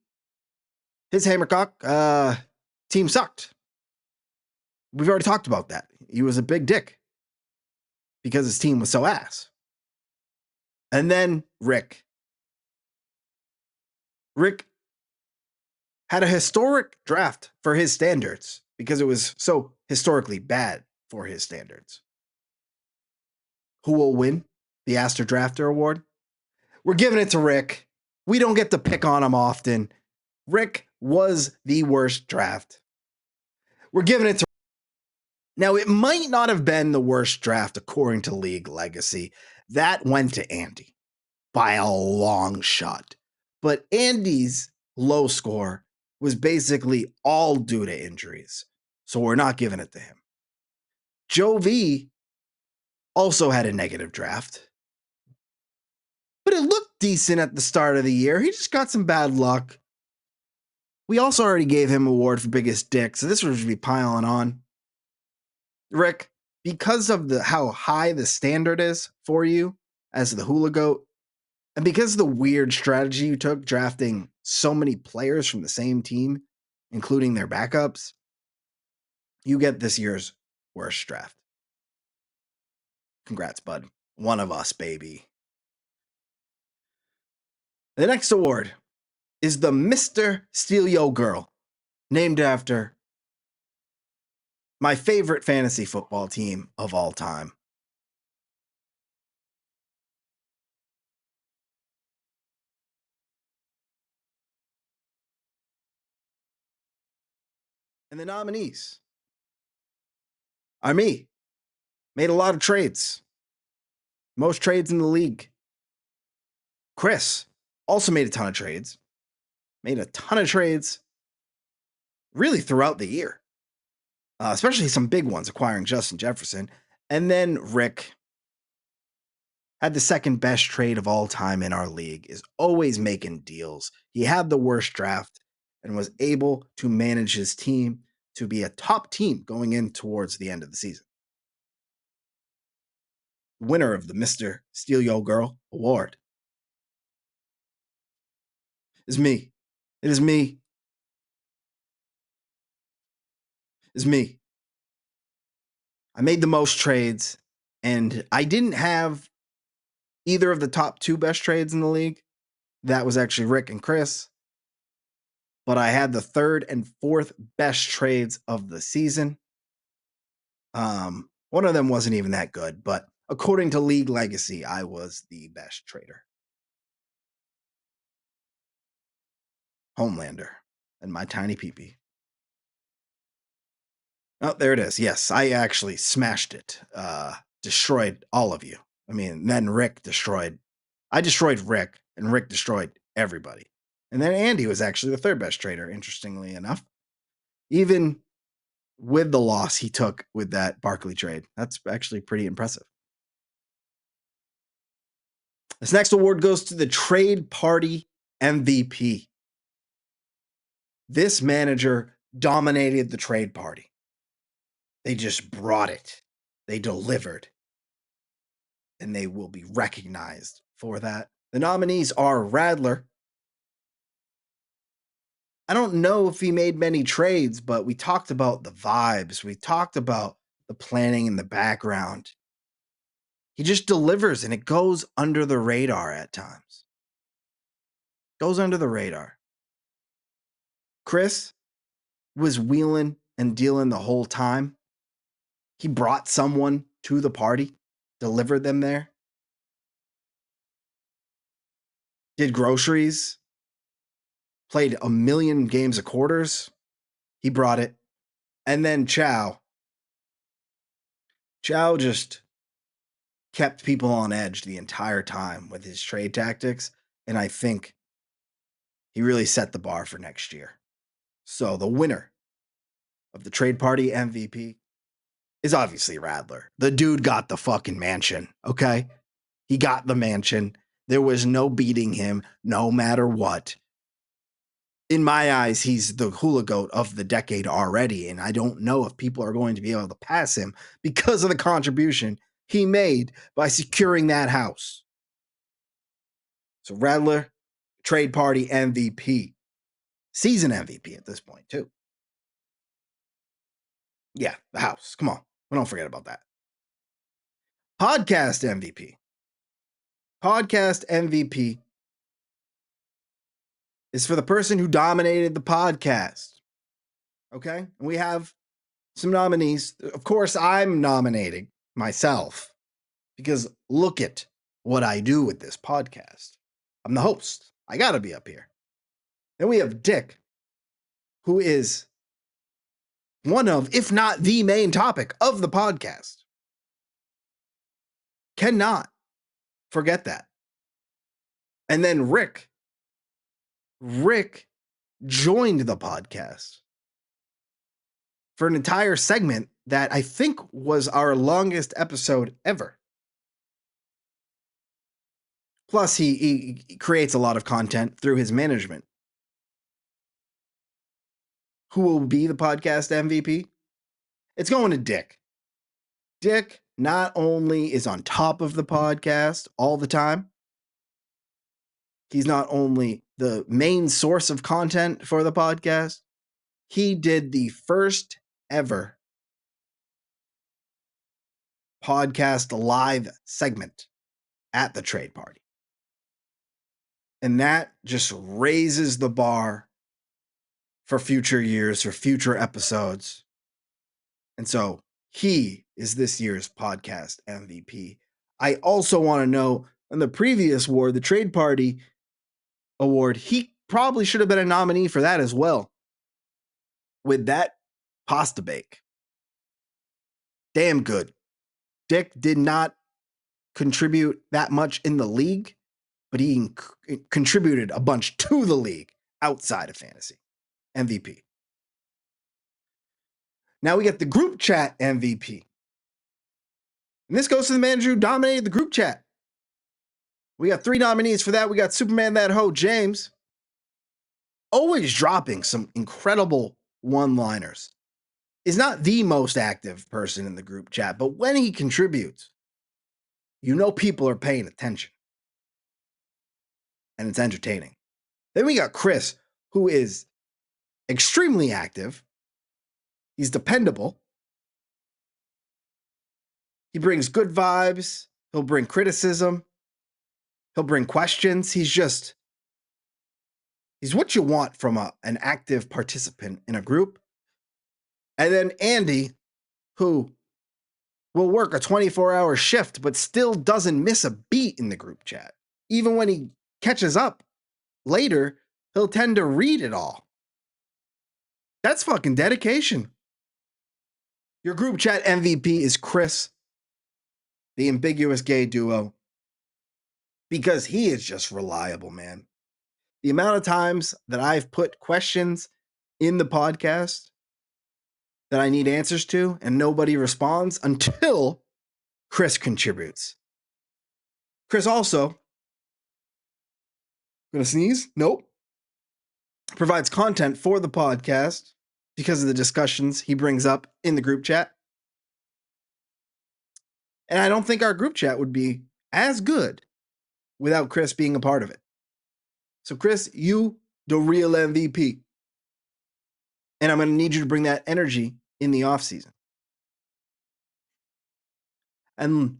his Hammercock, team sucked. We've already talked about that. He was a big dick because his team was so ass. And then Rick. Rick had a historic draft for his standards because it was so historically bad for his standards. Who will win the Aster Drafter Award? We're giving it to Rick. We don't get to pick on him often. Rick was the worst draft. We're giving it to. Now, it might not have been the worst draft according to League Legacy. That went to Andy by a long shot. But Andy's low score was basically all due to injuries. So we're not giving it to him. Joe V also had a negative draft. But it looked decent at the start of the year. He just got some bad luck. We also already gave him an award for biggest dick, so this would just be piling on. Rick, because of how high the standard is for you as the Hula Goat, and because of the weird strategy you took drafting so many players from the same team, including their backups, you get this year's worst draft. Congrats, bud. One of us, baby. The next award is the Mr. Steal Yo Girl, named after my favorite fantasy football team of all time. And the nominees are me, Made a lot of trades. Most trades in the league. Chris also made a ton of trades. Made a ton of trades really throughout the year. Especially some big ones, acquiring Justin Jefferson. And then Rick had the second best trade of all time in our league, is always making deals. He had the worst draft and was able to manage his team to be a top team going in towards the end of the season. Winner of the Mr. Steal Yo Girl award is me. It is me. It's me. I made the most trades, and I didn't have either of the top two best trades in the league. That was actually Rick and Chris. But I had the third and fourth best trades of the season. One of them wasn't even that good, but according to League Legacy, I was the best trader. Homelander and my tiny peepee. Oh, there it is. Yes, I actually smashed it. Destroyed all of you. I mean, then Rick destroyed. I destroyed Rick, and Rick destroyed everybody. And then Andy was actually the third best trader, interestingly enough. Even with the loss he took with that Barkley trade. That's actually pretty impressive. This next award goes to the Trade Party MVP. This manager dominated the trade party. They just brought it. They delivered. And they will be recognized for that. The nominees are Radler. I don't know if he made many trades, but we talked about the vibes. We talked about the planning in the background. He just delivers, and it goes under the radar at times. Goes under the radar. Chris was wheeling and dealing the whole time. He brought someone to the party, delivered them there. Did groceries, played a million games of quarters. He brought it. And then Chow just kept people on edge the entire time with his trade tactics. And I think he really set the bar for next year. So the winner of the trade party MVP is obviously Radler. The dude got the fucking mansion, okay? He got the mansion. There was no beating him, no matter what. In my eyes, he's the hula goat of the decade already, and I don't know if people are going to be able to pass him because of the contribution he made by securing that house. So Radler, trade party MVP. Season MVP at this point, too. Yeah, the house. Come on. We don't forget about that. Podcast MVP. Podcast MVP is for the person who dominated the podcast. Okay? And we have some nominees. Of course, I'm nominating myself because look at what I do with this podcast. I'm the host. I got to be up here. Then we have Dick, who is one of, if not the main topic of the podcast. Cannot forget that. And then Rick. Rick joined the podcast for an entire segment that I think was our longest episode ever. Plus, he creates a lot of content through his management. Who will be the podcast MVP? It's going to Dick. Dick not only is on top of the podcast all the time, he's not only the main source of content for the podcast, he did the first ever podcast live segment at the trade party. And that just raises the bar for future years, for future episodes. And so he is this year's podcast MVP. I also want to know, in the previous award, the Trade Party Award, he probably should have been a nominee for that as well. With that pasta bake. Damn good. Dick did not contribute that much in the league, but he contributed a bunch to the league outside of fantasy. MVP. Now we get the group chat MVP. And this goes to the manager who dominated the group chat. We got 3 nominees for that. We got Superman That Ho James, always dropping some incredible one-liners. Is not the most active person in the group chat, but when he contributes, you know people are paying attention. And it's entertaining. Then we got Chris, who is extremely active. He's dependable. He brings good vibes. He'll bring criticism. He'll bring questions. He's what you want from an active participant in a group. And then Andy, who will work a 24-hour shift, but still doesn't miss a beat in the group chat. Even when he catches up later, he'll tend to read it all. That's fucking dedication. Your group chat MVP is Chris, the ambiguous gay duo, because he is just reliable, man. The amount of times that I've put questions in the podcast that I need answers to and nobody responds until Chris contributes. Chris also, gonna sneeze? Nope. Provides content for the podcast because of the discussions he brings up in the group chat. And I don't think our group chat would be as good without Chris being a part of it. So Chris, you the real MVP. And I'm going to need you to bring that energy in the off season. And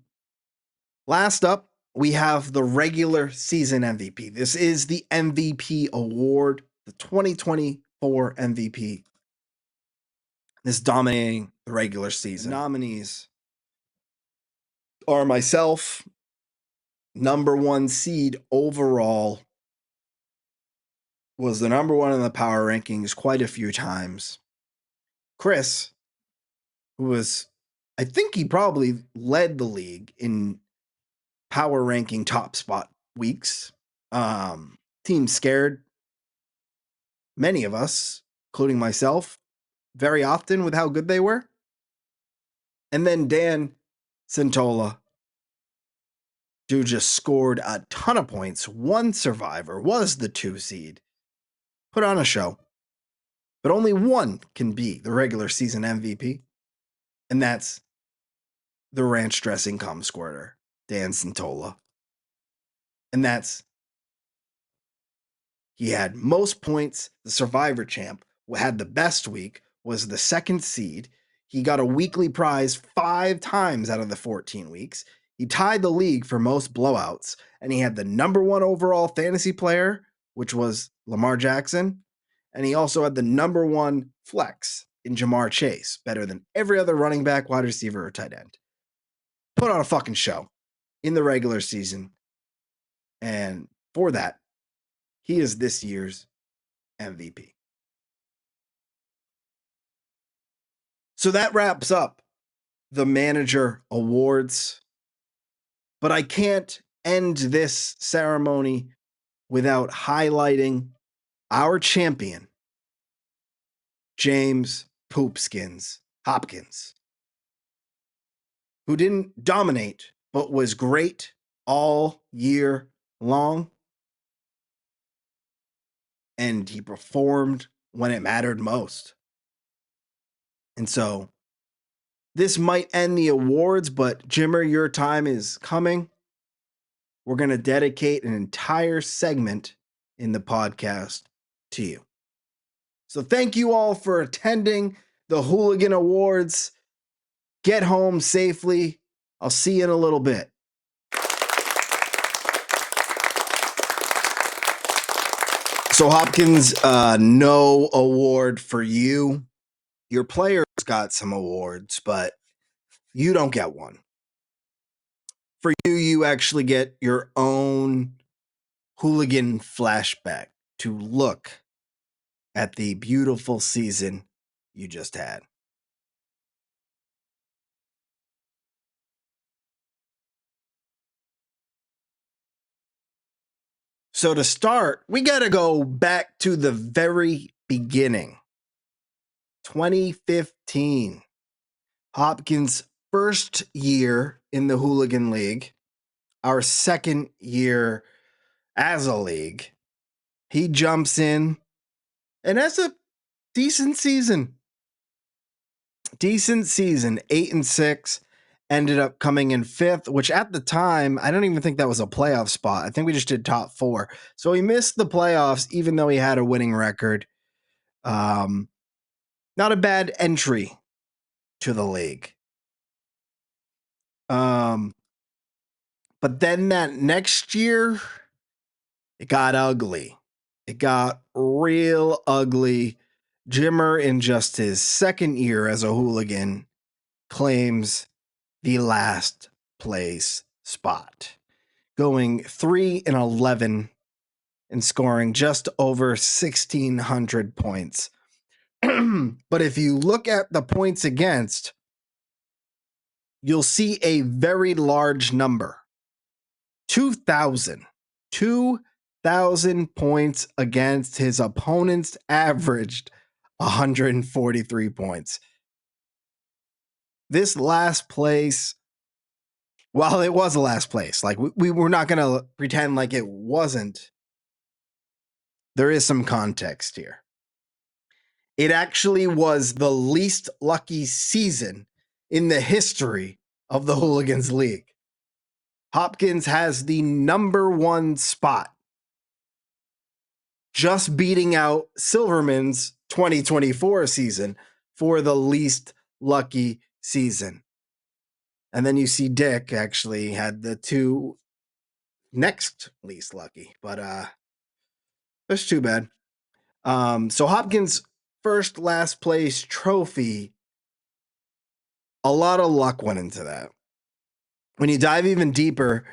last up, we have the regular season MVP. This is the MVP award, the 2024 MVP. This dominating the regular season. The nominees are myself, number 1 seed overall, was the number 1 in the power rankings quite a few times. Chris, who was, I think he probably led the league in power ranking top spot weeks. Team scared many of us, including myself, very often with how good they were. And then Dan Santola, dude just scored a ton of points. One survivor, was the 2 seed. Put on a show. But only one can be the regular season MVP. And that's the ranch dressing cum squirter, Dan Santola. And that's, he had most points. The survivor champ had the best week, was the 2nd seed. He got a weekly prize 5 times out of the 14 weeks. He tied the league for most blowouts, and he had the number 1 overall fantasy player, which was Lamar Jackson. And he also had the number 1 flex in Jamar Chase, better than every other running back, wide receiver, or tight end. Put on a fucking show in the regular season. And for that, he is this year's MVP. So that wraps up the manager awards. But I can't end this ceremony without highlighting our champion, James Poopskins Hopkins, who didn't dominate, but was great all year long. And he performed when it mattered most. And so this might end the awards, but Jimmer, your time is coming. We're going to dedicate an entire segment in the podcast to you. So thank you all for attending the Hooligan Awards. Get home safely. I'll see you in a little bit. So Hopkins, no award for you. Your players got some awards, but you don't get one. For you, you actually get your own hooligan flashback to look at the beautiful season you just had. So to start, we got to go back to the very beginning. 2015. Hopkins' first year in the Hooligan League, our second year as a league. He jumps in and has a decent season. 8-6. Ended up coming in 5th, which at the time, I don't even think that was a playoff spot. I think we just did top 4. So he missed the playoffs, even though he had a winning record. Not a bad entry to the league. But then that next year, it got ugly. It got real ugly. Jimmer, in just his second year as a Hooligan, claims the last place spot, going 3-11 and scoring just over 1,600 points. But if you look at the points against, you'll see a very large number. 2,000. 2,000 points against his opponents averaged 143 points. This last place, while it was a last place, like we were not going to pretend like it wasn't, there is some context here. It actually was the least lucky season in the history of the Hooligans League. Hopkins has the number 1 spot, just beating out Silverman's 2024 season for the least lucky season. And then you see Dick actually had the 2 next least lucky, but that's too bad. So Hopkins' first last place trophy, a lot of luck went into that. When you dive even deeper,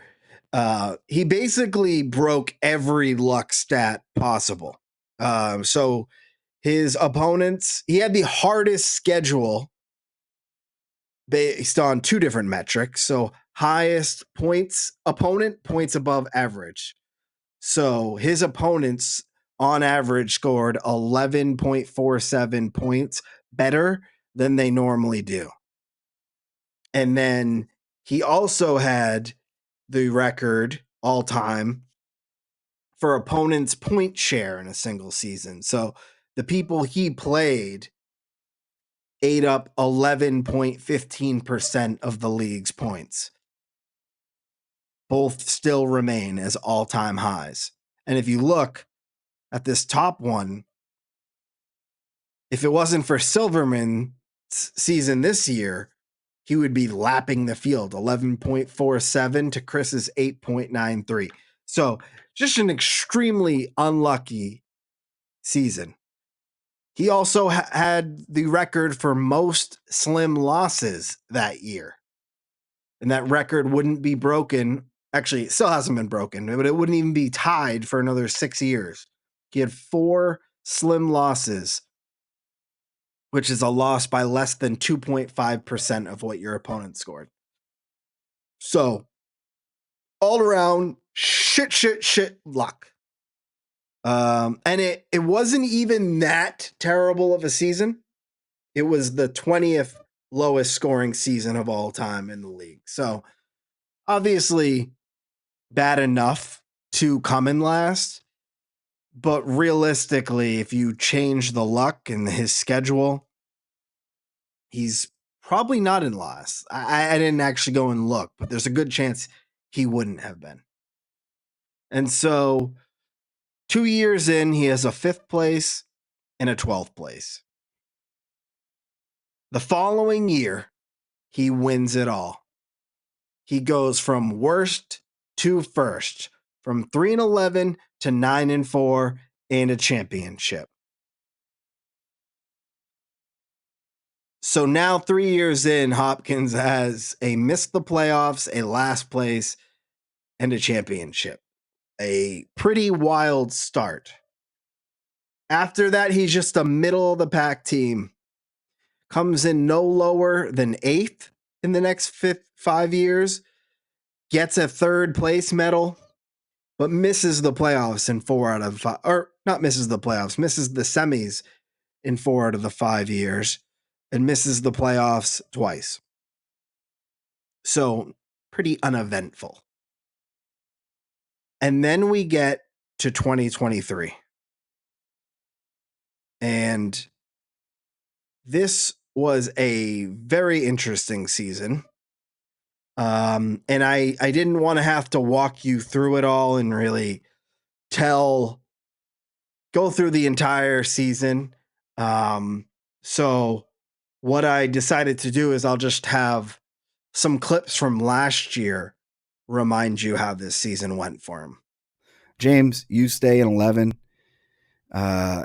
he basically broke every luck stat possible. So his opponents, he had the hardest schedule based on 2 different metrics. So highest points, opponent points above average. So his opponents on average scored 11.47 points better than they normally do. And then he also had the record all time for opponents' point share in a single season. So the people he played ate up 11.15% of the league's points. Both still remain as all-time highs. And if you look at this top one, if it wasn't for Silverman's season this year, he would be lapping the field, 11.47 to Chris's 8.93. So just an extremely unlucky season. He also had the record for most slim losses that year. And that record wouldn't be broken. Actually, it still hasn't been broken, but it wouldn't even be tied for another 6 years. He had 4 slim losses, which is a loss by less than 2.5% of what your opponent scored. So, all around, shit luck. And it wasn't even that terrible of a season. It was the 20th lowest scoring season of all time in the league. So, obviously, bad enough to come in last. But realistically, if you change the luck in his schedule, he's probably not in last. I didn't actually go and look, but there's a good chance he wouldn't have been. And so 2 years in, he has a 5th place and a 12th place. The following year, he wins it all. He goes from worst to first, from 3-11 to 9-4 and a championship. So now 3 years in, Hopkins has a missed the playoffs, a last place, and a championship. A pretty wild start. After that, he's just a middle of the pack team. Comes in no lower than 8th in the next 5 years. Gets a 3rd place medal, but misses the playoffs in 4 out of 5, or not misses the playoffs, misses the semis in 4 out of the 5 years, and misses the playoffs twice. So pretty uneventful. And then we get to 2023. And this was a very interesting season. And I didn't want to have to walk you through it all and really go through the entire season. So what I decided to do is I'll just have some clips from last year remind you how this season went for him. James, you stay in 11.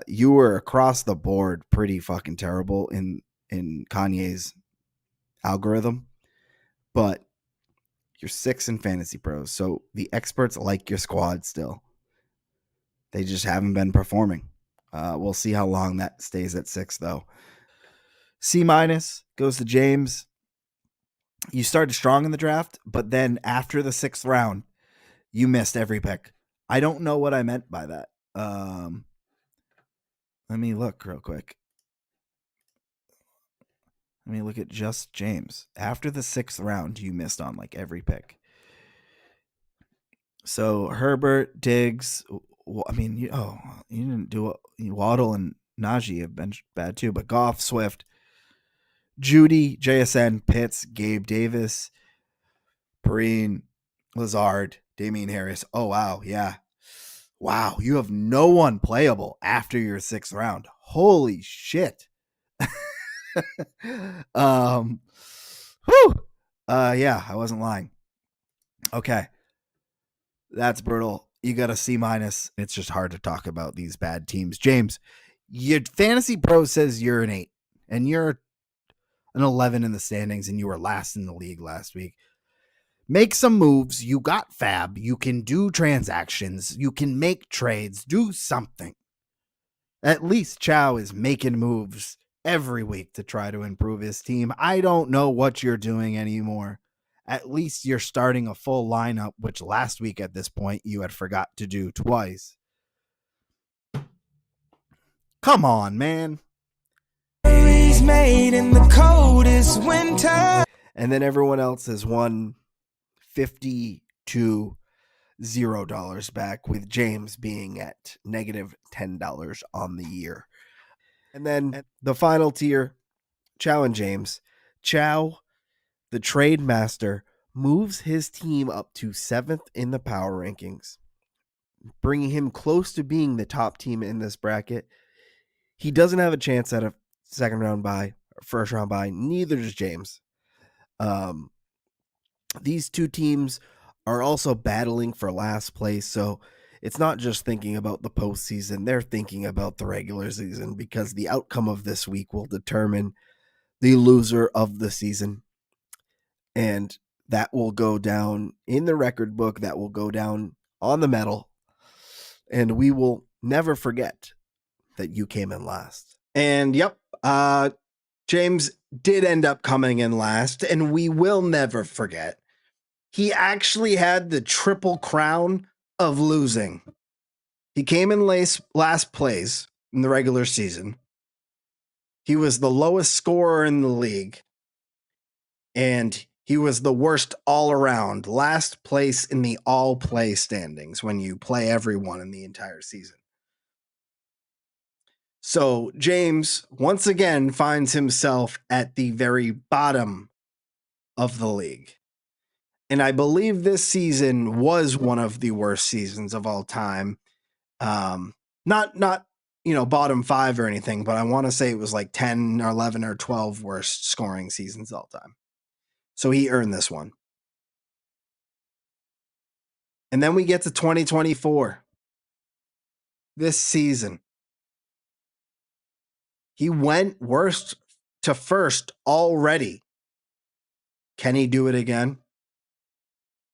You were across the board pretty fucking terrible in Kanye's algorithm, but you're 6 in Fantasy Pros, so the experts like your squad still. They just haven't been performing. We'll see how long that stays at 6, though. C- goes to James. You started strong in the draft, but then after the 6th round, you missed every pick. I don't know what I meant by that. Let me look real quick. Let me look at just James. After the 6th round, you missed on like every pick. So Herbert, Diggs, I mean, you didn't do it. Waddle and Najee have been bad too, but Goff, Swift, Judy, JSN, Pitts, Gabe Davis, Perrine, Lazard, Damian Harris. Oh, wow. Yeah. Wow. You have no one playable after your 6th round. Holy shit. Whew. Yeah, I wasn't lying. Okay. That's brutal. You got a C-. It's just hard to talk about these bad teams. James, your Fantasy Pro says you're an 8, and you're an 11 in the standings, and you were last in the league last week. Make some moves. You got fab. You can do transactions. You can make trades. Do something. At least Chow is making moves every week to try to improve his team. I don't know what you're doing anymore. At least you're starting a full lineup, which last week at this point you had forgot to do twice. Come on, man. Made in the coldest winter. And then everyone else has won $50 to $0 back, with James being at negative $10 on the year. And then the final tier, Chow and James. Chow, the trade master, moves his team up to 7th in the power rankings, bringing him close to being the top team in this bracket. He doesn't have a chance at a second round bye, or first round bye. Neither does James. These two teams are also battling for last place, so it's not just thinking about the postseason. They're thinking about the regular season, because the outcome of this week will determine the loser of the season. And that will go down in the record book. That will go down on the medal. And we will never forget that you came in last. And yep, James did end up coming in last, and we will never forget. He actually had the triple crown of losing. He came in last place in the regular season. He was the lowest scorer in the league. And he was the worst all around, last place in the all play standings when you play everyone in the entire season. So James once again finds himself at the very bottom of the league. And I believe this season was one of the worst seasons of all time. Not bottom 5 or anything, but I want to say it was like 10 or 11 or 12 worst scoring seasons of all time. So he earned this one. And then we get to 2024. This season, he went worst to first already. Can he do it again?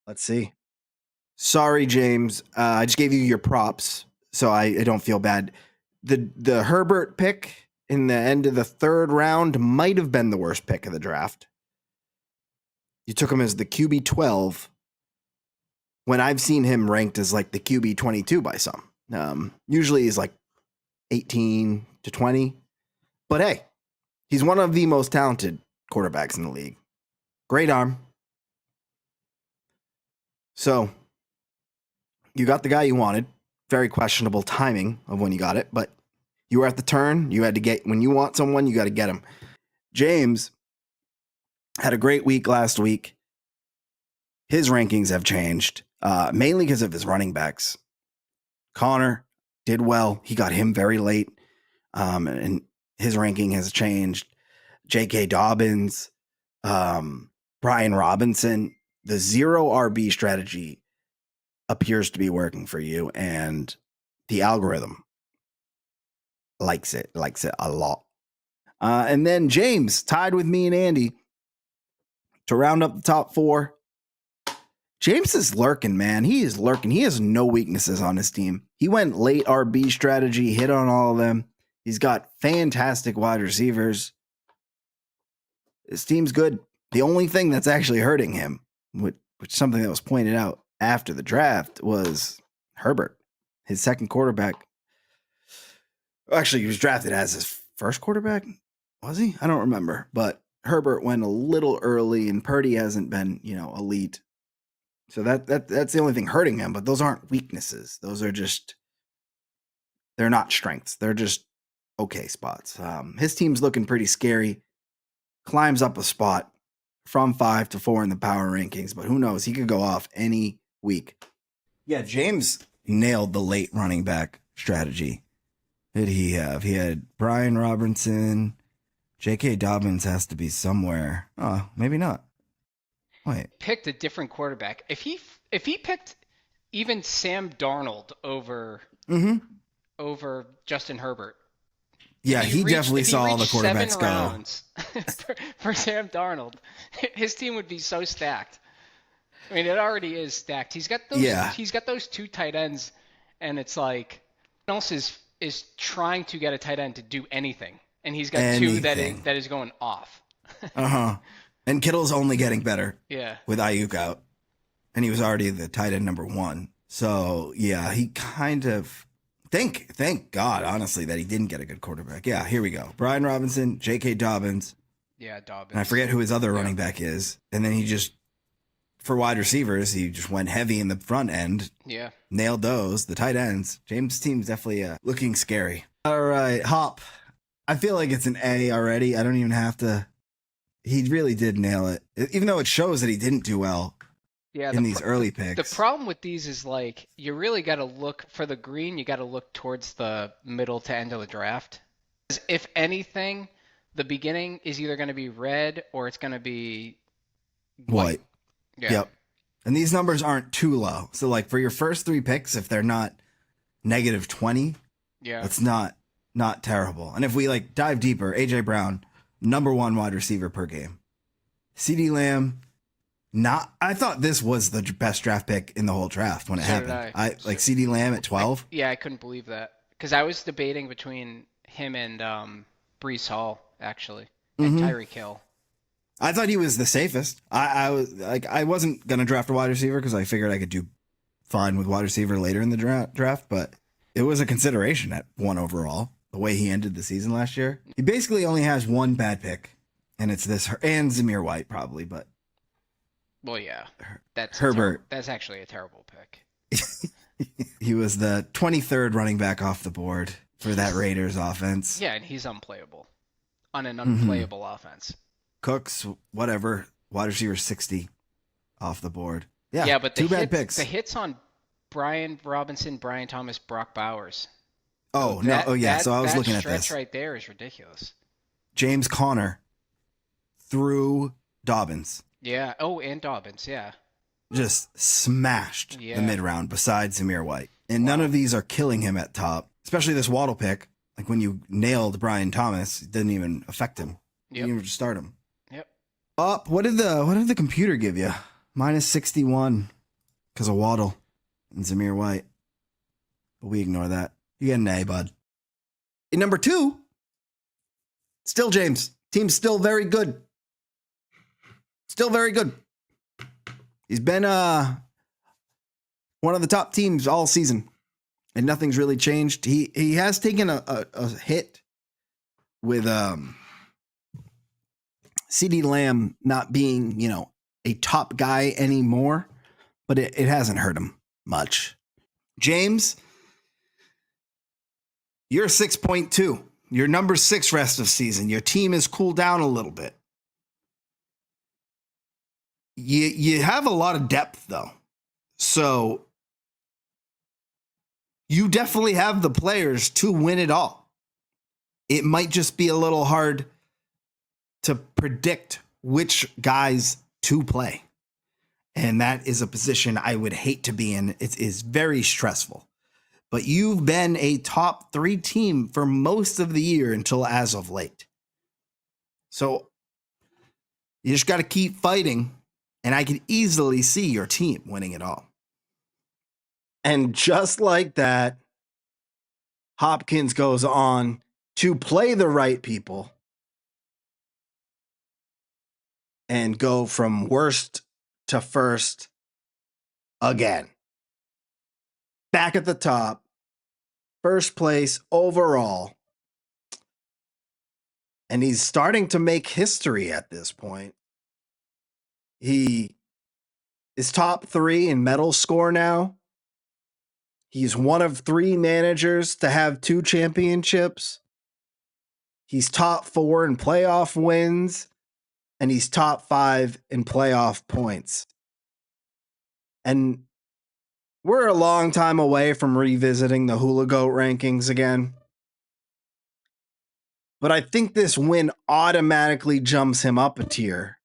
Let's see. Sorry, James. I just gave you your props, so I don't feel bad. The Herbert pick in the end of the 3rd round might have been the worst pick of the draft. You took him as the QB 12. when I've seen him ranked as like the QB 22 by some. Usually he's like 18 to 20. But hey, he's one of the most talented quarterbacks in the league. Great arm. So you got the guy you wanted. Very questionable timing of when you got it, but you were at the turn. You had to get, when you want someone, you got to get him. James had a great week last week. His rankings have changed, mainly because of his running backs. Connor did well. He got him very late, and his ranking has changed. J.K. Dobbins, Brian Robinson, the 0 RB strategy appears to be working for you, and the algorithm likes it a lot. And then James tied with me and Andy to round up the top 4. James is lurking, man. He is lurking. He has no weaknesses on his team. He went late RB strategy, hit on all of them. He's got fantastic wide receivers. His team's good. The only thing that's actually hurting him, which something that was pointed out after the draft, was Herbert, his second quarterback. Actually, he was drafted as his first quarterback. Was he? I don't remember. But Herbert went a little early, and Purdy hasn't been, elite. So that's the only thing hurting him. But those aren't weaknesses. Those are just, they're not strengths. They're just okay spots. His team's looking pretty scary. Climbs up a spot from 5 to 4 in the power rankings, but who knows? He could go off any week. Yeah, James nailed the late running back strategy. Who did he have? He had Brian Robinson. J.K. Dobbins has to be somewhere. Oh, maybe not. Wait. Picked a different quarterback. If he picked even Sam Darnold over Justin Herbert. Yeah, he definitely saw all the quarterbacks go. Rounds for Sam Darnold, his team would be so stacked. I mean, it already is stacked. He's got those. Yeah. He's got those 2 tight ends, and it's like, no one else is trying to get a tight end to do anything, and he's got anything. 2 that is going off. And Kittle's only getting better. Yeah. With Ayuk out, and he was already the tight end number 1. So yeah, he kind of. Thank God, honestly, that he didn't get a good quarterback. Yeah, here we go. Brian Robinson, J.K. Dobbins. Yeah, Dobbins. And I forget who his other running back is. And then he just, for wide receivers, he just went heavy in the front end. Yeah. Nailed those. The tight ends. James' team's definitely looking scary. All right, Hop. I feel like it's an A already. I don't even have to. He really did nail it. Even though it shows that he didn't do well. Yeah, in these early picks. The problem with these is like you really got to look for the green. You got to look towards the middle to end of the draft. If anything, the beginning is either going to be red or it's going to be white. Yeah. Yep. And these numbers aren't too low. So like for your first 3 picks, if they're not negative 20, that's not terrible. And if we like dive deeper, AJ Brown, number 1 wide receiver per game. CeeDee Lamb. I thought this was the best draft pick in the whole draft when it happened. I like CeeDee Lamb at 12. I couldn't believe that because I was debating between him and Breece Hall actually, and Tyreek Hill. I thought he was the safest. I was like, I wasn't gonna draft a wide receiver because I figured I could do fine with wide receiver later in the draft, but it was a consideration at 1 overall. The way he ended the season last year, he basically only has 1 bad pick, and it's this and Zamir White probably, but. Well, yeah, that's Herbert. That's actually a terrible pick. He was the 23rd running back off the board for that Raiders offense. Yeah, and he's unplayable on an unplayable offense. Cooks, whatever, wide receiver 60 off the board. Yeah, but 2 bad picks. The hits on Brian Robinson, Brian Thomas, Brock Bowers. Oh, no. Oh, yeah. So I was looking at this. That stretch right there is ridiculous. James Conner through Dobbins. Yeah. Oh, and Dobbins. Yeah. Just smashed the mid-round besides Zamir White. And none of these are killing him at top, especially this Waddle pick. Like when you nailed Brian Thomas, it didn't even affect him. You didn't even start him. Yep. What did the computer give you? Minus 61 because of Waddle and Zamir White. But we ignore that. You get an A, bud. In number 2, still James. Team's still very good. Still very good. He's been one of the top teams all season, and nothing's really changed. He has taken a hit with CeeDee Lamb not being, a top guy anymore, but it hasn't hurt him much. James, you're 6.2. You're number 6 rest of season. Your team has cooled down a little bit. You have a lot of depth, though. So you definitely have the players to win it all. It might just be a little hard to predict which guys to play. And that is a position I would hate to be in. It is very stressful. But you've been a top 3 team for most of the year until as of late. So you just got to keep fighting, and I could easily see your team winning it all. And just like that, Hopkins goes on to play the right people and go from worst to first again. Back at the top, first place overall. And he's starting to make history at this point. He is top 3 in medal score now. He's one of 3 managers to have 2 championships. He's top 4 in playoff wins, and he's top 5 in playoff points. And we're a long time away from revisiting the Hula Goat rankings again. But I think this win automatically jumps him up a tier.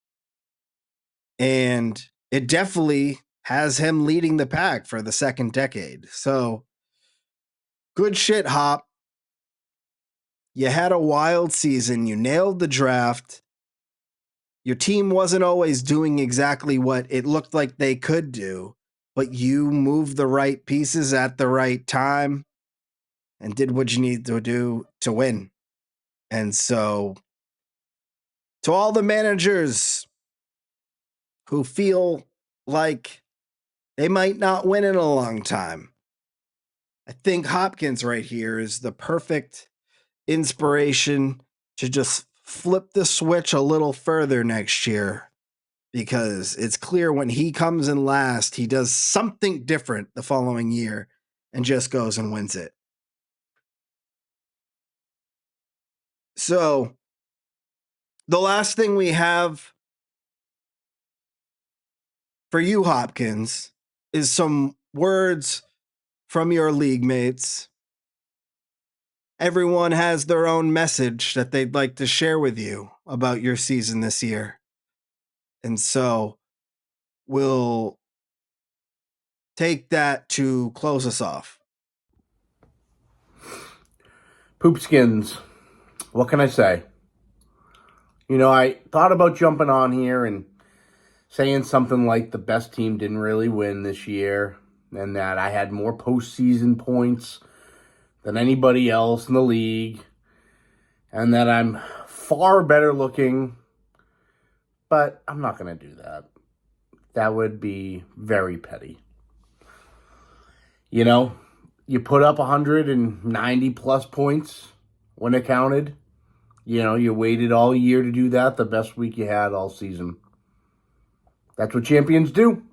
And it definitely has him leading the pack for the second decade. So, good shit, Hop. You had a wild season. You nailed the draft. Your team wasn't always doing exactly what it looked like they could do, but you moved the right pieces at the right time and did what you needed to do to win. And so, to all the managers who feel like they might not win in a long time, I think Hopkins right here is the perfect inspiration to just flip the switch a little further next year, because it's clear when he comes in last, he does something different the following year and just goes and wins it. So, the last thing we have for you, Hopkins, is some words from your league mates. Everyone has their own message that they'd like to share with you about your season this year. And so we'll take that to close us off. Poopskins, what can I say? I thought about jumping on here and saying something like the best team didn't really win this year and that I had more postseason points than anybody else in the league and that I'm far better looking, but I'm not going to do that. That would be very petty. You put up 190 plus points when it counted. You waited all year to do that, the best week you had all season. That's what champions do.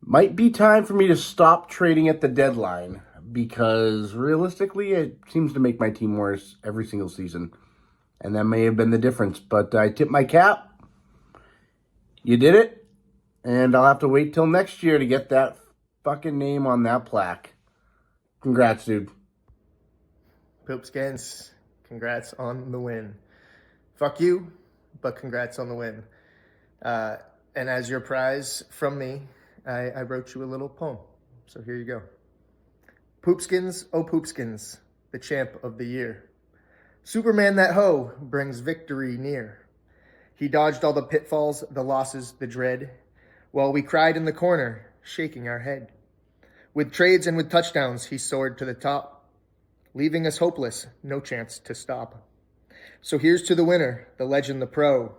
Might be time for me to stop trading at the deadline because realistically, it seems to make my team worse every single season. And that may have been the difference. But I tip my cap. You did it. And I'll have to wait till next year to get that fucking name on that plaque. Congrats, dude. Poopskins, congrats on the win. Fuck you, but congrats on the win. And as your prize from me, I wrote you a little poem. So here you go. Poopskins, oh Poopskins, the champ of the year. Superman that hoe brings victory near. He dodged all the pitfalls, the losses, the dread, while we cried in the corner, shaking our head. With trades and with touchdowns, he soared to the top, leaving us hopeless, no chance to stop. So here's to the winner, the legend, the pro,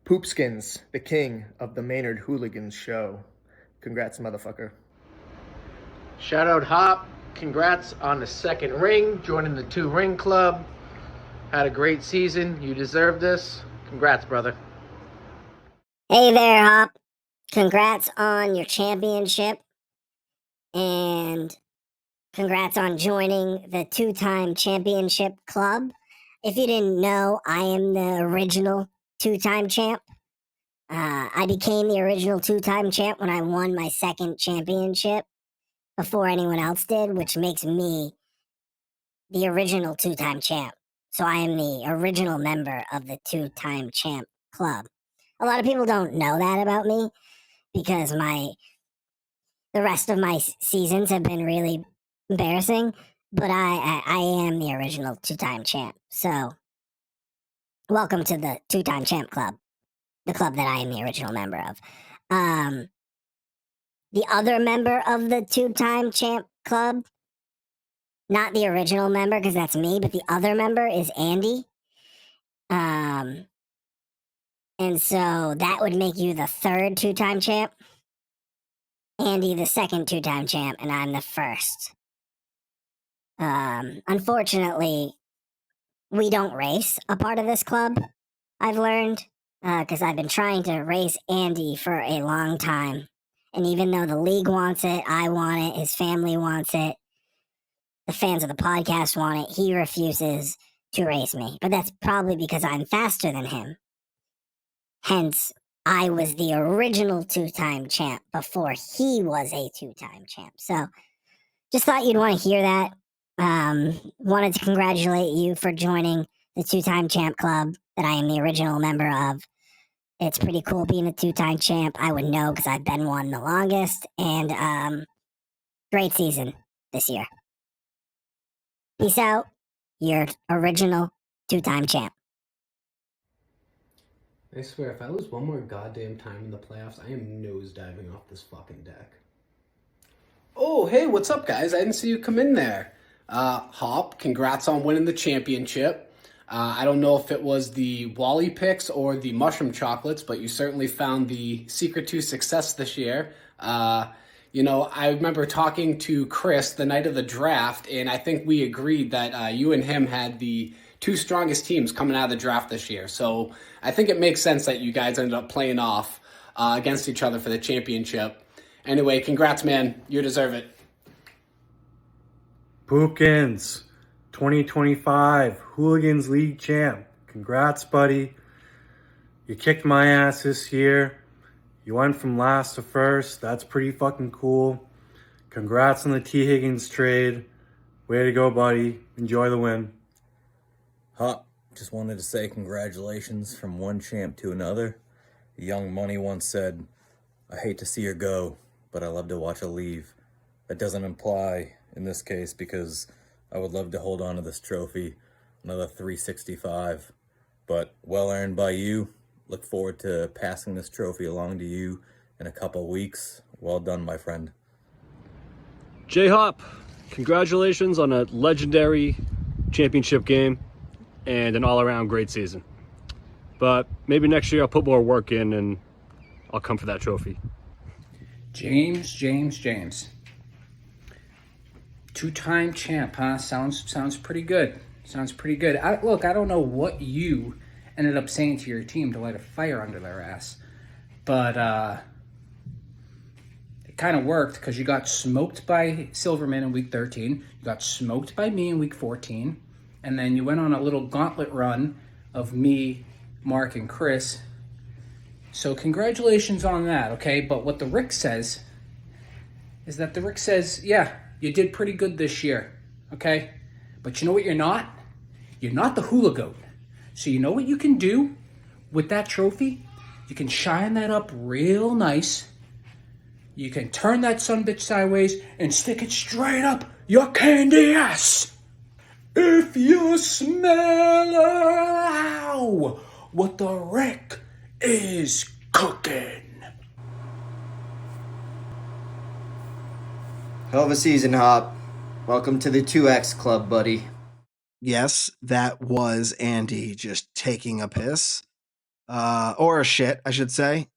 Poopskins, the king of the Maynard Hooligans show. Congrats, motherfucker. Shout out Hop. Congrats on the second ring, joining the 2 Ring Club. Had a great season. You deserve this. Congrats, brother. Hey there, Hop. Congrats on your championship. And congrats on joining the 2-time championship club. If you didn't know, I am the original 2-time champ. I became the original 2-time champ when I won my second championship before anyone else did, which makes me the original 2-time champ. So I am the original member of the 2-time champ club. A lot of people don't know that about me because the rest of my seasons have been really embarrassing, but I am the original 2-time champ. So welcome to the 2-time champ club, the club that I am the original member of. The other member of the 2-time champ club, not the original member because that's me, but the other member is Andy. And so that would make you the third 2-time champ. Andy, the second 2-time champ, and I'm the first. Unfortunately, we don't race a part of this club, I've learned, because I've been trying to race Andy for a long time. And even though the league wants it, I want it, his family wants it, the fans of the podcast want it, he refuses to race me. But that's probably because I'm faster than him. Hence, I was the original 2-time champ before he was a 2-time champ. So, just thought you'd want to hear that. Wanted to congratulate you for joining the 2-time champ club that I am the original member of. It's pretty cool being a 2-time champ. I would know because I've been one the longest. And great season this year. Peace out, your original 2-time champ. I swear, if I lose one more goddamn time in the playoffs, I am nosediving off this fucking deck. Oh, hey, what's up, guys? I didn't see you come in there. Hop, congrats on winning the championship. I don't know if it was the Wally picks or the mushroom chocolates, but you certainly found the secret to success this year. I remember talking to Chris the night of the draft, and I think we agreed that you and him had the 2 strongest teams coming out of the draft this year. So I think it makes sense that you guys ended up playing off against each other for the championship. Anyway, congrats, man. You deserve it. Bookins, 2025 Hooligans League champ. Congrats, buddy. You kicked my ass this year. You went from last to first. That's pretty fucking cool. Congrats on the T. Higgins trade. Way to go, buddy. Enjoy the win. Hop, just wanted to say congratulations from one champ to another. Young Money once said, I hate to see her go, but I love to watch her leave. That doesn't imply in this case because I would love to hold on to this trophy, another 365, but well earned by you. Look forward to passing this trophy along to you in a couple weeks. Well done, my friend. J-Hop, congratulations on a legendary championship game and an all-around great season. But maybe next year I'll put more work in and I'll come for that trophy. James. 2-time champ, huh? Sounds pretty good. I don't know what you ended up saying to your team to light a fire under their ass, but it kind of worked because you got smoked by Silverman in week 13, you got smoked by me in week 14, and then you went on a little gauntlet run of me, Mark, and Chris. So congratulations on that, okay? But what the Rick says is that yeah, you did pretty good this year, okay? But you know what you're not? You're not the hula goat. So you know what you can do with that trophy? You can shine that up real nice. You can turn that sumbitch sideways and stick it straight up your candy ass. If you smell what the Rick is cooking. Hell of a season, Hop. Welcome to the 2X Club, buddy. Yes, that was Andy just taking a piss. Or a shit, I should say.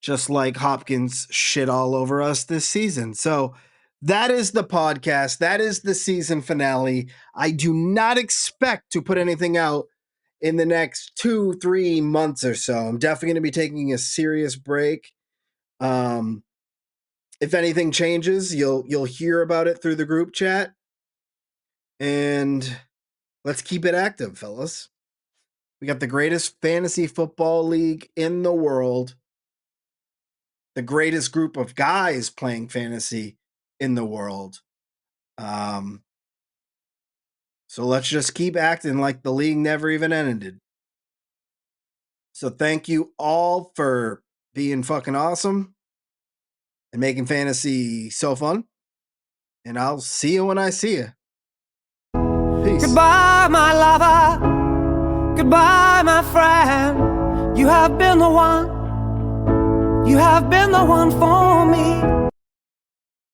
just like Hopkins shit all over us this season. So that is the podcast. That is the season finale. I do not expect to put anything out in the next 2-3 months or so. I'm definitely going to be taking a serious break. If anything changes, you'll hear about it through the group chat. And let's keep it active, fellas. We got the greatest fantasy football league in the world. The greatest group of guys playing fantasy in the world. So let's just keep acting like the league never even ended. So thank you all for being fucking awesome and making fantasy so fun. And I'll see you when I see you. Peace. Goodbye, my lover. Goodbye, my friend. You have been the one. You have been the one for me.